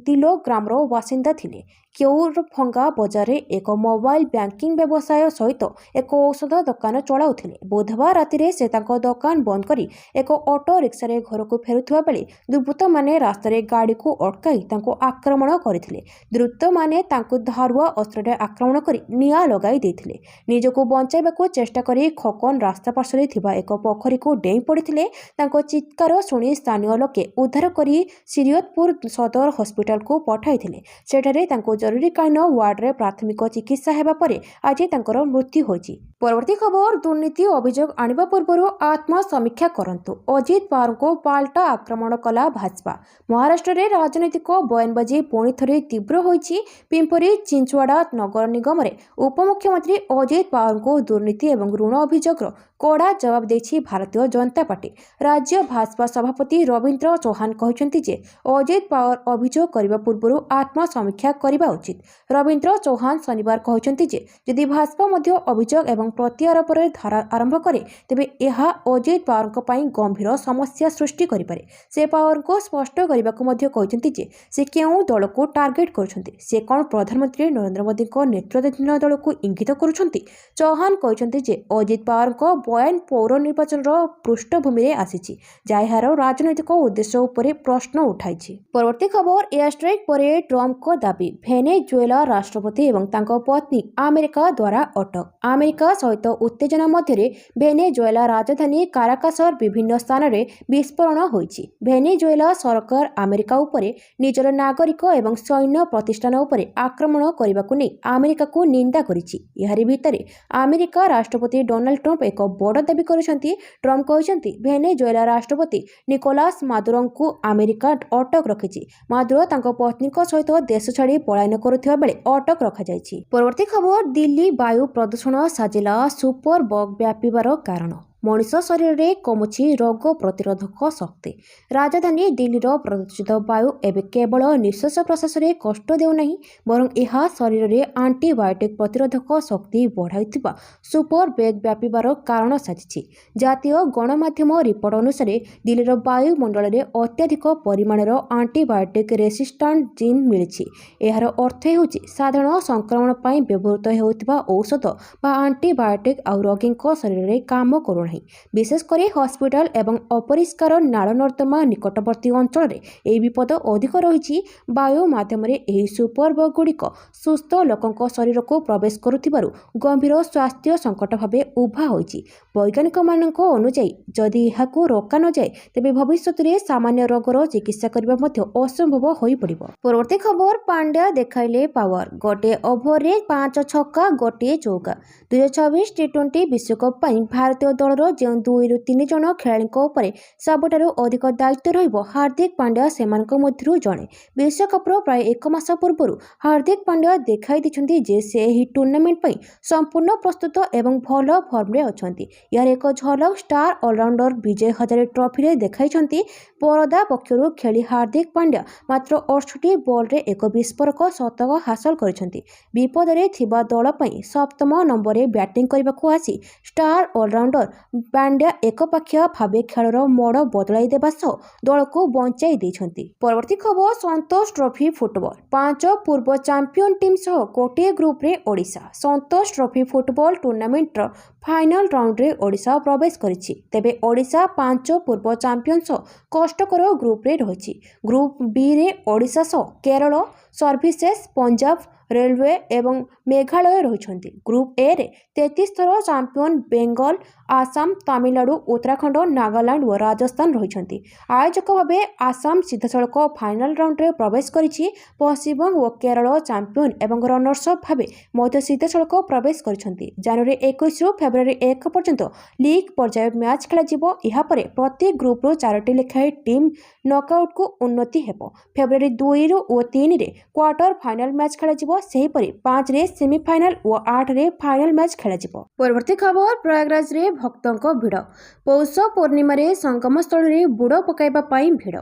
ତିଲୋ ଗ୍ରାମର ବାସିନ୍ଦା ଥିଲେ। କେଉରଫଙ୍ଗା ବଜାରରେ ଏକ ମୋବାଇଲ ବ୍ୟାଙ୍କିଂ ବ୍ୟବସାୟ ସହିତ ଏକ ଔଷଧ ଦୋକାନ ଚଳାଉଥିଲେ। ବୁଧବାର ରାତିରେ ସେ ତାଙ୍କ ଦୋକାନ ବନ୍ଦ କରି ଏକ ଅଟୋ ରିକ୍ସାରେ ଘରକୁ ଫେରୁଥିବା ବେଳେ ଦୁର୍ବୃତ୍ତମାନେ ରାସ୍ତାରେ ଗାଡ଼ିକୁ ଅଟକାଇ ତାଙ୍କୁ ଆକ୍ରମଣ କରିଥିଲେ। ଦୁର୍ବୃତ୍ତମାନେ ତାଙ୍କୁ ଧାରୁଆ ଅସ୍ତ୍ରରେ ଆକ୍ରମଣ କରି ନିଆଁ ଲଗାଇ ଦେଇଥିଲେ। ନିଜକୁ ବଞ୍ଚାଇବାକୁ ଚେଷ୍ଟା କରି ଖୋକନ ରାସ୍ତା ପାର୍ଶ୍ୱରେ ଥିବା ଏକ ପୋଖରୀକୁ ଡେଇଁ ପଡ଼ିଥିଲେ। ତାଙ୍କ ଚିତ୍କାର ଶୁଣି ସ୍ଥାନୀୟ ଲୋକେ ଉଦ୍ଧାର କରି ଶିରିୟତପୁର ସଦର ହସ୍ପିଟାଲକୁ ପଠାଇଥିଲେ। ସେଠାରେ ତାଙ୍କୁ ଜରୁରୀକାଳୀନ ୱାର୍ଡରେ ପ୍ରାଥମିକ ଚିକିତ୍ସା ହେବା ପରେ ଆଜି ତାଙ୍କର ମୃତ୍ୟୁ ହୋଇଛି। ପରବର୍ତ୍ତୀ ଖବର, ଦୁର୍ନୀତି ଅଭିଯୋଗ ଆଣିବା ପୂର୍ବରୁ ଆତ୍ମସମୀକ୍ଷା କରନ୍ତୁ। ଅଜିତ ପାୱାରଙ୍କୁ ପାଲଟା ଆକ୍ରମଣ କଲା ଭାଜପା। ମହାରାଷ୍ଟ୍ରରେ ରାଜନୈତିକ ବୟାନବାଜି ପୁଣି ଥରେ ତୀବ୍ର ହୋଇଛି। ପିମ୍ପରି ଚିଞ୍ଚୱାଡା ନଗର ନିଗମରେ ଉପମୁଖ୍ୟମନ୍ତ୍ରୀ ଅଜିତ ପାୱାରଙ୍କୁ ଦୁର୍ନୀତି ଏବଂ ଋଣ ଅଭିଯୋଗର କଡ଼ା ଜବାବ ଦେଇଛି ଭାରତୀୟ ଜନତା ପାର୍ଟି। ରାଜ୍ୟ ଭାଜପା ସଭାପତି ରବୀନ୍ଦ୍ର ଚୌହାନ କହିଛନ୍ତି ଯେ ଅଜିତ ପାୱାର ଅଭିଯୋଗ କରିବା ପୂର୍ବରୁ ଆତ୍ମସମୀକ୍ଷା କରିବା ଉଚିତ। ରବୀନ୍ଦ୍ର ଚୌହାନ ଶନିବାର କହିଛନ୍ତି ଯେ ଯଦି ଭାଜପା ମଧ୍ୟ ଅଭିଯୋଗ ଏବଂ ପ୍ରତ୍ୟାରୋପଣରେ ଧାରା ଆରମ୍ଭ କରେ ତେବେ ଏହା ଅଜିତ ପାୱାରଙ୍କ ପାଇଁ ଗମ୍ଭୀର ସମସ୍ୟା ସୃଷ୍ଟି କରିପାରେ। ସେ ପାୱାରଙ୍କୁ ସ୍ପଷ୍ଟ କରିବାକୁ ମଧ୍ୟ କହିଛନ୍ତି ଯେ ସେ କେଉଁ ଦଳକୁ ଟାର୍ଗେଟ କରୁଛନ୍ତି। ସେ କ'ଣ ପ୍ରଧାନମନ୍ତ୍ରୀ ନରେନ୍ଦ୍ର ମୋଦିଙ୍କ ନେତୃତ୍ୱାଧୀନ ଦଳକୁ ଇଙ୍ଗିତ କରୁଛନ୍ତି? ଚୌହାନ କହିଛନ୍ତି ଯେ ଅଜିତ ପାୱାରଙ୍କ ବୟାନ ପୌର ନିର୍ବାଚନର ପୃଷ୍ଠଭୂମିରେ ଆସିଛି, ଯାହା ଏହାର ରାଜନୈତିକ ଉଦ୍ଦେଶ୍ୟ ଉପରେ ପ୍ରଶ୍ନ ଉଠାଇଛି। ପରବର୍ତ୍ତୀ ଖବର, ଏୟାର ଷ୍ଟ୍ରାଇକ୍ ପରେ ଟ୍ରମ୍ପଙ୍କ ଦାବି, ଭେନେଜୁଏଲା ରାଷ୍ଟ୍ରପତି ଏବଂ ତାଙ୍କ ପତ୍ନୀ ଆମେରିକା ଦ୍ୱାରା ଅଟକ। ଆମେରିକା ସହିତ ଉତ୍ତେଜନା ମଧ୍ୟରେ ଭେନେଜୁଏଲା ରାଜଧାନୀ କାରାକାସର ବିଭିନ୍ନ ସ୍ଥାନରେ ବିସ୍ଫୋରଣ ହୋଇଛି। ଭେନେଜୁଏଲା ସରକାର ଆମେରିକା ଉପରେ ନିଜର ନାଗରିକ ଏବଂ ସୈନ୍ୟ ପ୍ରତିଷ୍ଠାନ ଉପରେ ଆକ୍ରମଣ କରିବାକୁ ନେଇ ଆମେରିକାକୁ ନିନ୍ଦା କରିଛି। ଏହାରି ଭିତରେ ଆମେରିକା ରାଷ୍ଟ୍ରପତି ଡୋନାଲ୍ଡ ଟ୍ରମ୍ପ ଏକ ବଡ଼ ଦାବି କରିଛନ୍ତି। ଟ୍ରମ୍ପ କହିଛନ୍ତି ଭେନେଜୁଏଲା ରାଷ୍ଟ୍ରପତି ନିକୋଲାସ ମାଦୁରୋଙ୍କୁ ଆମେରିକା ଅଟକ ରଖିଛି। ମାଦୁରୋ ତାଙ୍କ ପତ୍ନୀଙ୍କ ସହିତ ଦେଶ ଛାଡ଼ି ପଳାୟନ କରୁଥିବା ବେଳେ ଅଟକ ରଖାଯାଇଛି। ପରବର୍ତ୍ତୀ ଖବର, ଦିଲ୍ଲୀ ବାୟୁ ପ୍ରଦୂଷଣ ସାଜିଲା ସୁପର ବଗ୍ ବ୍ୟାପିବାର କାରଣ। ମଣିଷ ଶରୀରରେ କମୁଛି ରୋଗ ପ୍ରତିରୋଧକ ଶକ୍ତି। ରାଜଧାନୀ ଦିଲ୍ଲୀର ପ୍ରଦୂଷିତ ବାୟୁ ଏବେ କେବଳ ନିଶ୍ୱାସ ପ୍ରଶ୍ୱାସରେ କଷ୍ଟ ଦେଉନାହିଁ, ବରଂ ଏହା ଶରୀରରେ ଆଣ୍ଟିବାୟୋଟିକ୍ ପ୍ରତିରୋଧକ ଶକ୍ତି ବଢ଼ାଇଥିବା ସୁପର ବେଗ୍ ବ୍ୟାପିବାର କାରଣ ସାଜିଛି। ଜାତୀୟ ଗଣମାଧ୍ୟମ ରିପୋର୍ଟ ଅନୁସାରେ ଦିଲ୍ଲୀର ବାୟୁମଣ୍ଡଳରେ ଅତ୍ୟଧିକ ପରିମାଣର ଆଣ୍ଟିବାୟୋଟିକ୍ ରେସିଷ୍ଟାଣ୍ଟ ଜିନ୍ ମିଳିଛି। ଏହାର ଅର୍ଥ ହେଉଛି ସାଧାରଣ ସଂକ୍ରମଣ ପାଇଁ ବ୍ୟବହୃତ ହେଉଥିବା ଔଷଧ ବା ଆଣ୍ଟିବାୟୋଟିକ୍ ଆଉ ରୋଗୀଙ୍କ ଶରୀରରେ କାମ କରୁନାହିଁ। ବିଶେଷ କରି ହସ୍ପିଟାଲ ଏବଂ ଅପରିଷ୍କାର ନାଳ ନର୍ଦ୍ଦମା ନିକଟବର୍ତ୍ତୀ ଅଞ୍ଚଳରେ ଏହି ବିପଦ ଅଧିକ ରହିଛି। ବାୟୁ ମାଧ୍ୟମରେ ଏହି ସୁପର ବଗ୍‌ଗୁଡ଼ିକ ସୁସ୍ଥ ଲୋକଙ୍କ ଶରୀରକୁ ପ୍ରବେଶ କରୁଥିବାରୁ ଗମ୍ଭୀର ସ୍ୱାସ୍ଥ୍ୟ ସଙ୍କଟ ଭାବେ ଉଭା ହୋଇଛି। ବୈଜ୍ଞାନିକମାନଙ୍କ ଅନୁଯାୟୀ ଯଦି ଏହାକୁ ରୋକାନଯାଏ ତେବେ ଭବିଷ୍ୟତରେ ସାମାନ୍ୟ ରୋଗର ଚିକିତ୍ସା କରିବା ମଧ୍ୟ ଅସମ୍ଭବ ହୋଇପଡ଼ିବ। ପରବର୍ତ୍ତୀ ଖବର, ପାଣ୍ଡ୍ୟା ଦେଖାଇଲେ ପାୱାର। ଗୋଟିଏ ଓଭରରେ 5 ଛକା, ଗୋଟିଏ ଚୌକା। 2026 ଟି-20 ବିଶ୍ୱକପ୍ ପାଇଁ ଭାରତୀୟ ଦଳର ଯେଉଁ 2ରୁ 3 ଜଣ ଖେଳାଳିଙ୍କ ଉପରେ ସବୁଠାରୁ ଅଧିକ ଦାୟିତ୍ୱ ରହିବ, ହାର୍ଦ୍ଦିକ ପାଣ୍ଡ୍ୟା ସେମାନଙ୍କ ମଧ୍ୟରୁ ଜଣେ। ବିଶ୍ୱକପ୍ର ପ୍ରାୟ 1 ମାସ ପୂର୍ବରୁ ହାର୍ଦ୍ଦିକ ପାଣ୍ଡ୍ୟା ଦେଖାଇ ଦେଇଛନ୍ତି ଯେ ସେ ଏହି ଟୁର୍ଣ୍ଣାମେଣ୍ଟ ପାଇଁ ସମ୍ପୂର୍ଣ୍ଣ ପ୍ରସ୍ତୁତ ଏବଂ ଭଲ ଫର୍ମରେ ଅଛନ୍ତି। ଏହାର ଏକ ଝଲକ ଷ୍ଟାର ଅଲରାଉଣ୍ଡର ବିଜୟ ହଜାରେ ଟ୍ରଫିରେ ଦେଖାଇଛନ୍ତି। ବରୋଦା ପକ୍ଷରୁ ଖେଳି ହାର୍ଦ୍ଦିକ ପାଣ୍ଡ୍ୟା ମାତ୍ର 68 ବଲ୍‌ରେ ଏକ ବିସ୍ଫୋରକ ଶତକ ହାସଲ କରିଛନ୍ତି। ବିପଦରେ ଥିବା ଦଳ ପାଇଁ 7ମ ନମ୍ବରରେ ବ୍ୟାଟିଂ କରିବାକୁ ଆସି ଷ୍ଟାର ଅଲରାଉଣ୍ଡର ପାଣ୍ଡ୍ୟା ଏକପାଖିଆ ଭାବେ ଖେଳର ମୋଡ଼ ବଦଳାଇ ଦେବା ସହ ଦଳକୁ ବଞ୍ଚାଇ ଦେଇଛନ୍ତି। ପରବର୍ତ୍ତୀ ଖବର, ସନ୍ତୋଷ ଟ୍ରଫି ଫୁଟବଲ। 5 ପୂର୍ବ ଚାମ୍ପିୟନ ଟିମ୍ ସହ ଗୋଟିଏ ଗ୍ରୁପରେ ଓଡ଼ିଶା। ସନ୍ତୋଷ ଟ୍ରଫି ଫୁଟବଲ ଟୁର୍ଣ୍ଣାମେଣ୍ଟର ଫାଇନାଲ ରାଉଣ୍ଡରେ ଓଡ଼ିଶା ପ୍ରବେଶ କରିଛି। ତେବେ ଓଡ଼ିଶା 5 ପୂର୍ବ ଚାମ୍ପିୟନ ସହ କଷ୍ଟକର ଗ୍ରୁପରେ ରହିଛି। ଗ୍ରୁପ ବିରେ ଓଡ଼ିଶା ସହ କେରଳ, ସର୍ଭିସେସ୍, ପଞ୍ଜାବ, ରେଲୱେ ଏବଂ ମେଘାଳୟ ରହିଛନ୍ତି। ଗ୍ରୁପ ଏରେ 33 ଥର ଚାମ୍ପିୟନ ବେଙ୍ଗଲ, ଆସାମ, ତାମିଲନାଡୁ, ଉତ୍ତରାଖଣ୍ଡ, ନାଗାଲାଣ୍ଡ ଓ ରାଜସ୍ଥାନ ରହିଛନ୍ତି। ଆୟୋଜକ ଭାବେ ଆସାମ ସିଧାସଳଖ ଫାଇନାଲ ରାଉଣ୍ଡରେ ପ୍ରବେଶ କରିଛି। ପଶ୍ଚିମବଙ୍ଗ ଓ କେରଳ ଚାମ୍ପିୟନ ଏବଂ ରନର୍ସ ଅପ୍ ଭାବେ ମଧ୍ୟ ସିଧାସଳଖ ପ୍ରବେଶ କରିଛନ୍ତି। ଜାନୁଆରୀ 21ରୁ ଫେବୃଆରୀ 1 ପର୍ଯ୍ୟନ୍ତ ଲିଗ୍ ପର୍ଯ୍ୟାୟ ମ୍ୟାଚ୍ ଖେଳାଯିବ। ଏହାପରେ ପ୍ରତି ଗ୍ରୁପରୁ 4ଟି ଲେଖାଏଁ ଟିମ୍ ନକ୍ଆଉଟକୁ ଉନ୍ନତି ହେବ। ଫେବୃଆରୀ 2 ଓ 3ରେ କ୍ୱାର୍ଟର ଫାଇନାଲ ମ୍ୟାଚ୍ ଖେଳାଯିବ। ସେହିପରି 5ରେ ସେମିଫାଇନାଲ ଓ 8ରେ ଫାଇନାଲ ମ୍ୟାଚ୍ ଖେଳାଯିବ। ପରବର୍ତ୍ତୀ ଖବର, ପ୍ରୟାଗରାଜରେ ଭକ୍ତଙ୍କ ଭିଡ଼। ପୌଷ ପୂର୍ଣ୍ଣିମାରେ ସଙ୍ଗମସ୍ଥଳରେ ବୁଡ଼ ପକାଇବା ପାଇଁ ଭିଡ଼।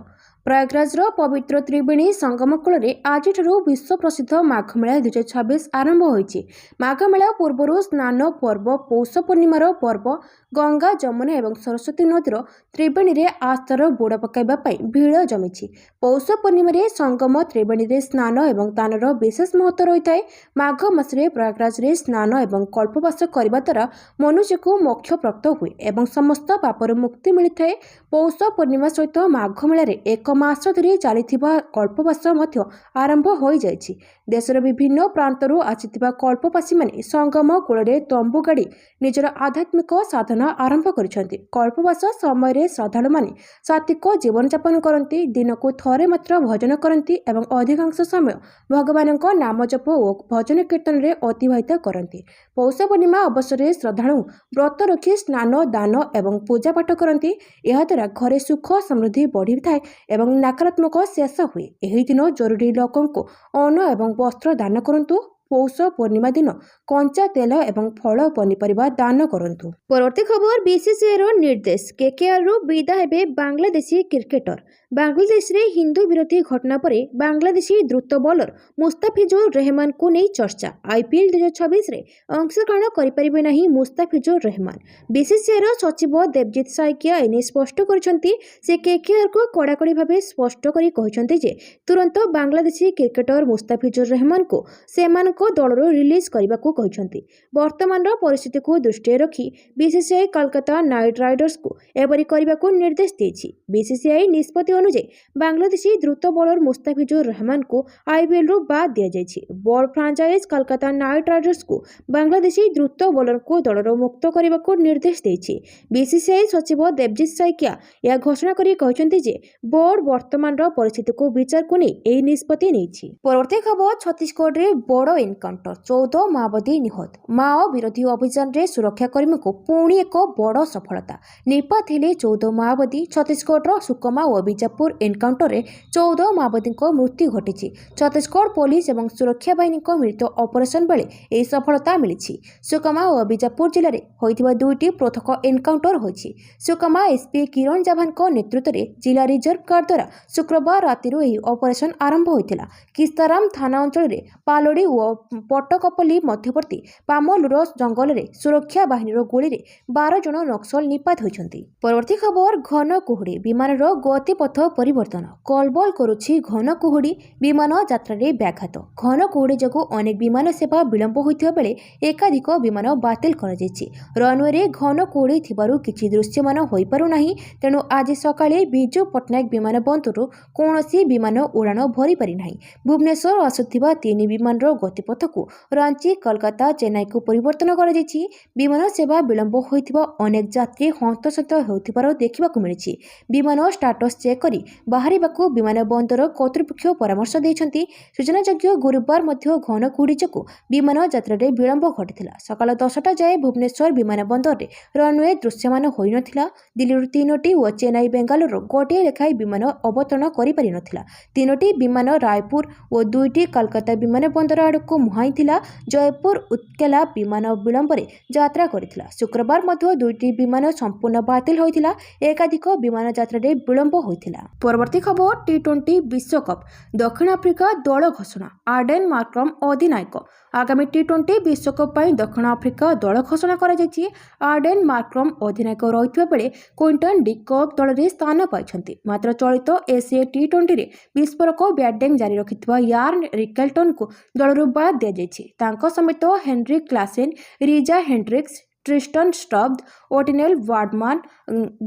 ପ୍ରୟାଗରାଜର ପବିତ୍ର ତ୍ରିବେଣୀ ସଙ୍ଗମ କୂଳରେ ଆଜିଠାରୁ ବିଶ୍ୱପ୍ରସିଦ୍ଧ ମାଘମେଳା 2026 ଆରମ୍ଭ ହୋଇଛି। ମାଘମେଳା ପୂର୍ବରୁ ସ୍ନାନ ପର୍ବ, ପୌଷ ପୂର୍ଣ୍ଣିମାର ପର୍ବ, ଗଙ୍ଗା, ଯମୁନା ଏବଂ ସରସ୍ୱତୀ ନଦୀର ତ୍ରିବେଣୀରେ ଆସ୍ଥାର ବୁଡ଼ ପକାଇବା ପାଇଁ ଭିଡ଼ ଜମିଛି। ପୌଷ ପୂର୍ଣ୍ଣିମାରେ ସଙ୍ଗମ ତ୍ରିବେଣୀରେ ସ୍ନାନ ଏବଂ ଦାନର ବିଶେଷ ମହତ୍ତ୍ୱ ରହିଥାଏ। ମାଘ ମାସରେ ପ୍ରୟାଗରାଜରେ ସ୍ନାନ ଏବଂ କଳ୍ପବାସ କରିବା ଦ୍ୱାରା ମନୁଷ୍ୟକୁ ମୋକ୍ଷ ପ୍ରାପ୍ତ ହୁଏ ଏବଂ ସମସ୍ତ ପାପରୁ ମୁକ୍ତି ମିଳିଥାଏ। ପୌଷ ପୂର୍ଣ୍ଣିମା ସହିତ ମାଘ ମେଳାରେ 1 ମାସ ଧରି ଚାଲିଥିବା କଳ୍ପବାସ ମଧ୍ୟ ଆରମ୍ଭ ହୋଇଯାଇଛି। ଦେଶର ବିଭିନ୍ନ ପ୍ରାନ୍ତରୁ ଆସିଥିବା କଳ୍ପବାସୀମାନେ ସଙ୍ଗମ କୂଳରେ ତମ୍ବୁ ଗାଡ଼ି ନିଜର ଆଧ୍ୟାତ୍ମିକ ସାଧନା ଆରମ୍ଭ କରିଛନ୍ତି। କଳ୍ପବାସ ସମୟରେ ଶ୍ରଦ୍ଧାଳୁମାନେ ସାତ୍ତ୍ୱିକ ଜୀବନଯାପନ କରନ୍ତି, ଦିନକୁ ଥରେ ମାତ୍ର ଭଜନ କରନ୍ତି ଏବଂ ଅଧିକାଂଶ ସମୟ ଭଗବାନଙ୍କ ନାମ ଜପ ଓ ଭଜନ କୀର୍ତ୍ତନରେ ଅତିବାହିତ କରନ୍ତି। ପୌଷ ପୂର୍ଣ୍ଣିମା ଅବସରରେ ଶ୍ରଦ୍ଧାଳୁ ବ୍ରତ ରଖି ସ୍ନାନ, ଦାନ ଏବଂ ପୂଜା ପାଠ କରନ୍ତି। ଏହାଦ୍ୱାରା ଘରେ ସୁଖ ସମୃଦ୍ଧି ବଢ଼ିଥାଏ ଏବଂ ନକାରାତ୍ମକ ଶେଷ ହୁଏ। ଏହି ଦିନ ଜରୁରୀ ଲୋକଙ୍କୁ ଅନ୍ନ ଏବଂ ବସ୍ତ୍ର ଦାନ କରନ୍ତୁ। ପୌଷ ପୂର୍ଣ୍ଣିମା ଦିନ କଞ୍ଚା ତେଲ ଏବଂ ଫଳ ପନିପରିବା ଦାନ କରନ୍ତୁ। ପରବର୍ତ୍ତୀ ଖବର, ବିସିସିଆଇର ନିର୍ଦ୍ଦେଶ, କେକେଆରରୁ ବିଦାୟ ହେବେ ବାଂଲାଦେଶୀ କ୍ରିକେଟର। ବାଂଲାଦେଶରେ ହିନ୍ଦୁ ବିରୋଧୀ ଘଟଣା ପରେ ବାଂଲାଦେଶୀ ଦ୍ରୁତ ବୋଲର ମୁସ୍ତାଫିଜୁର ରେହମାନଙ୍କୁ ନେଇ ଚର୍ଚ୍ଚା। ଆଇପିଏଲ୍ 2026ରେ ଅଂଶଗ୍ରହଣ କରିପାରିବେ ନାହିଁ ମୁସ୍ତାଫିଜୁର ରେହମାନ। ବିସିସିଆଇର ସଚିବ ଦେବଜିତ ସାଇକିଆ ଏନେଇ ସ୍ପଷ୍ଟ କରିଛନ୍ତି। ସେ କେକେଆରକୁ କଡ଼ାକଡ଼ି ଭାବେ ସ୍ପଷ୍ଟ କରି କହିଛନ୍ତି ଯେ ତୁରନ୍ତ ବାଂଲାଦେଶୀ କ୍ରିକେଟର ମୁସ୍ତାଫିଜୁର ରେହମାନଙ୍କୁ ସେମାନଙ୍କ ଦଳରୁ ରିଲିଜ୍ କରିବାକୁ କହିଛନ୍ତି। ବର୍ତ୍ତମାନର ପରିସ୍ଥିତିକୁ ଦୃଷ୍ଟିରେ ରଖି ବିସିସିଆଇ କୋଲକାତା ନାଇଟ୍ ରାଇଡର୍ସକୁ ଏପରି କରିବାକୁ ନିର୍ଦ୍ଦେଶ ଦେଇଛି। ବିସିସିଆଇ ନିଷ୍ପତ୍ତି ଅନୁଯାୟୀ ବାଂଲାଦେଶୀ ଦ୍ରୁତ ବୋଲର ମୁସ୍ତାଫିଜୁର ରେହମାନଙ୍କୁ ଆଇପିଏଲ୍‌ରୁ ବାଦ୍ ଦିଆଯାଇଛି। ବୋର୍ଡ ଫ୍ରାଞ୍ଚାଇଜ କୋଲକାତା ନାଇଟ୍ ରାଇଡର୍ସକୁ ବାଂଲାଦେଶୀ ଦ୍ରୁତ ବୋଲରଙ୍କୁ ଦଳରୁ ମୁକ୍ତ କରିବାକୁ ନିର୍ଦ୍ଦେଶ ଦେଇଛି। ବିସିସିଆଇ ସଚିବ ଦେବଜିତ ସାଇକିଆ ଏହା ଘୋଷଣା କରି କହିଛନ୍ତି ଯେ ବୋର୍ଡ ବର୍ତ୍ତମାନର ପରିସ୍ଥିତିକୁ ବିଚାରକୁ ନେଇ ଏହି ନିଷ୍ପତ୍ତି ନେଇଛି। ପରବର୍ତ୍ତୀ ଖବର, ଛତିଶଗଡ଼ରେ ବଡ଼ ଏନ୍କାଉଣ୍ଟର, 14 ମାଓବାଦୀ ନିହତ। ମାଓ ବିରୋଧୀ ଅଭିଯାନରେ ସୁରକ୍ଷାକର୍ମୀଙ୍କୁ ପୁଣି ଏକ ବଡ଼ ସଫଳତା। ନିପାତ ହେଲେ 14 ମାଓବାଦୀ। ଛତିଶଗଡ଼ର ସୁକମା ଓ ବିଜାପୁର ବିଜାପୁର ଏନ୍କାଉଣ୍ଟରରେ 14 ମାଓବାଦୀଙ୍କ ମୃତ୍ୟୁ ଘଟିଛି। ଛତିଶଗଡ଼ ପୋଲିସ ଏବଂ ସୁରକ୍ଷା ବାହିନୀଙ୍କ ମିଳିତ ଅପରେସନ ବେଳେ ଏହି ସଫଳତା ମିଳିଛି। ସୁକମା ଓ ବିଜାପୁର ଜିଲ୍ଲାରେ ହୋଇଥିବା ଦୁଇଟି ପୃଥକ ଏନ୍କାଉଣ୍ଟର ହୋଇଛି। ସୁକମା ଏସ୍ପି କିରଣ ଜାଭାନଙ୍କ ନେତୃତ୍ୱରେ ଜିଲ୍ଲା ରିଜର୍ଭ ଗାର୍ଡ ଦ୍ୱାରା ଶୁକ୍ରବାର ରାତିରୁ ଏହି ଅପରେସନ ଆରମ୍ଭ ହୋଇଥିଲା। କିସ୍ତାରାମ ଥାନା ଅଞ୍ଚଳରେ ପାଲୋଡ଼ି ଓ ପଟକପଲ୍ଲୀ ମଧ୍ୟବର୍ତ୍ତୀ ପାମଲୁର ଜଙ୍ଗଲରେ ସୁରକ୍ଷା ବାହିନୀର ଗୁଳିରେ 12 ଜଣ ନକ୍ସଲ ନିପାତ ହୋଇଛନ୍ତି। ପରବର୍ତ୍ତୀ ଖବର, ଘନ କୁହୁଡ଼ି ବିମାନର ଗତିପଥ ପରିବର୍ତ୍ତନ। କଲବଲ କରୁଛି ଘନ କୁହୁଡ଼ି ବିମାନ ଯାତ୍ରାରେ ବ୍ୟାଘାତ। ଘନ କୁହୁଡ଼ି ଯୋଗୁଁ ଅନେକ ବିମାନ ସେବା ବିଳମ୍ବ ହୋଇଥିବା ବେଳେ ଏକାଧିକ ବିମାନ ବାତିଲ କରାଯାଇଛି। ରନୱେରେ ଘନ କୁହୁଡ଼ି ଥିବାରୁ କିଛି ଦୃଶ୍ୟମାନ ହୋଇପାରୁନାହିଁ। ତେଣୁ ଆଜି ସକାଳେ ବିଜୁ ପଟ୍ଟନାୟକ ବିମାନ ବନ୍ଦରରୁ କୌଣସି ବିମାନ ଉଡ଼ାଣ ଭରିପାରିନାହିଁ। ଭୁବନେଶ୍ୱର ଆସୁଥିବା 3 ବିମାନର ଗତିପଥକୁ ରାଞ୍ଚି, କୋଲକାତା, ଚେନ୍ନାଇକୁ ପରିବର୍ତ୍ତନ କରାଯାଇଛି। ବିମାନ ସେବା ବିଳମ୍ବ ହୋଇଥିବା ଅନେକ ଯାତ୍ରୀ ହନ୍ତସନ୍ତ ହେଉଥିବାର ଦେଖିବାକୁ ମିଳିଛି। ବିମାନ ଷ୍ଟାଟସ ଚେକ୍ କରି ବାହାରିବାକୁ ବିମାନ ବନ୍ଦର କର୍ତ୍ତୃପକ୍ଷ ପରାମର୍ଶ ଦେଇଛନ୍ତି। ସୂଚନାଯୋଗ୍ୟ, ଗୁରୁବାର ମଧ୍ୟ ଘନ କୁହୁଡ଼ି ଯୋଗୁଁ ବିମାନ ଯାତ୍ରାରେ ବିଳମ୍ବ ଘଟିଥିଲା। ସକାଳ 10ଟା ଯାଏ ଭୁବନେଶ୍ୱର ବିମାନ ବନ୍ଦରରେ ରନୱେ ଦୃଶ୍ୟମାନ ହୋଇନଥିଲା। ଦିଲ୍ଲୀରୁ 3ଟି ଓ ଚେନ୍ନାଇ, ବେଙ୍ଗାଲୁରୁ ଗୋଟିଏ ଲେଖାଏଁ ବିମାନ ଅବତରଣ କରିପାରିନଥିଲା। 3ଟି ବିମାନ ରାୟପୁର ଓ 2ଟି କୋଲକାତା ବିମାନ ବନ୍ଦର ଆଡ଼କୁ ମୁହାଁଇଥିଲା। ଜୟପୁର ଉତ୍କେଲା ବିମାନ ବିଳମ୍ବରେ ଯାତ୍ରା କରିଥିଲା। ଶୁକ୍ରବାର ମଧ୍ୟ 2ଟି ବିମାନ ସମ୍ପୂର୍ଣ୍ଣ ବାତିଲ ହୋଇଥିଲା। ଏକାଧିକ ବିମାନ ଯାତ୍ରାରେ ବିଳମ୍ବ ହୋଇଥିଲା। ପରବର୍ତ୍ତୀ ଖବର, ଟି20 ବିଶ୍ୱକପ୍ ଦକ୍ଷିଣ ଆଫ୍ରିକା ଦଳ ଘୋଷଣା। ଆର୍ଡେନ ମାର୍କରମ ଅଧିନାୟକ। ଆଗାମୀ ଟି20 ବିଶ୍ୱକପ୍ ପାଇଁ ଦକ୍ଷିଣ ଆଫ୍ରିକା ଦଳ ଘୋଷଣା କରାଯାଇଛି। ଆର୍ଡେନ ମାର୍କରମ ଅଧିନାୟକ ରହିଥିବା ବେଳେ କୁଇଣ୍ଟନ ଡି କକ୍ ଦଳରେ ସ୍ଥାନ ପାଇଛନ୍ତି। ମାତ୍ର ଚଳିତ ଏସିଏ ଟି20ରେ ବିସ୍ଫୋରକ ବ୍ୟାଟିଂ ଜାରି ରଖିଥିବା ୟାର୍ନ ରିକେଲଟନଙ୍କୁ ଦଳରୁ ବାଦ ଦିଆଯାଇଛି। ତାଙ୍କ ସମେତ Heinrich Klaasen, Reeza Hendricks, Tristan Stubbs, Ottniel Baartman,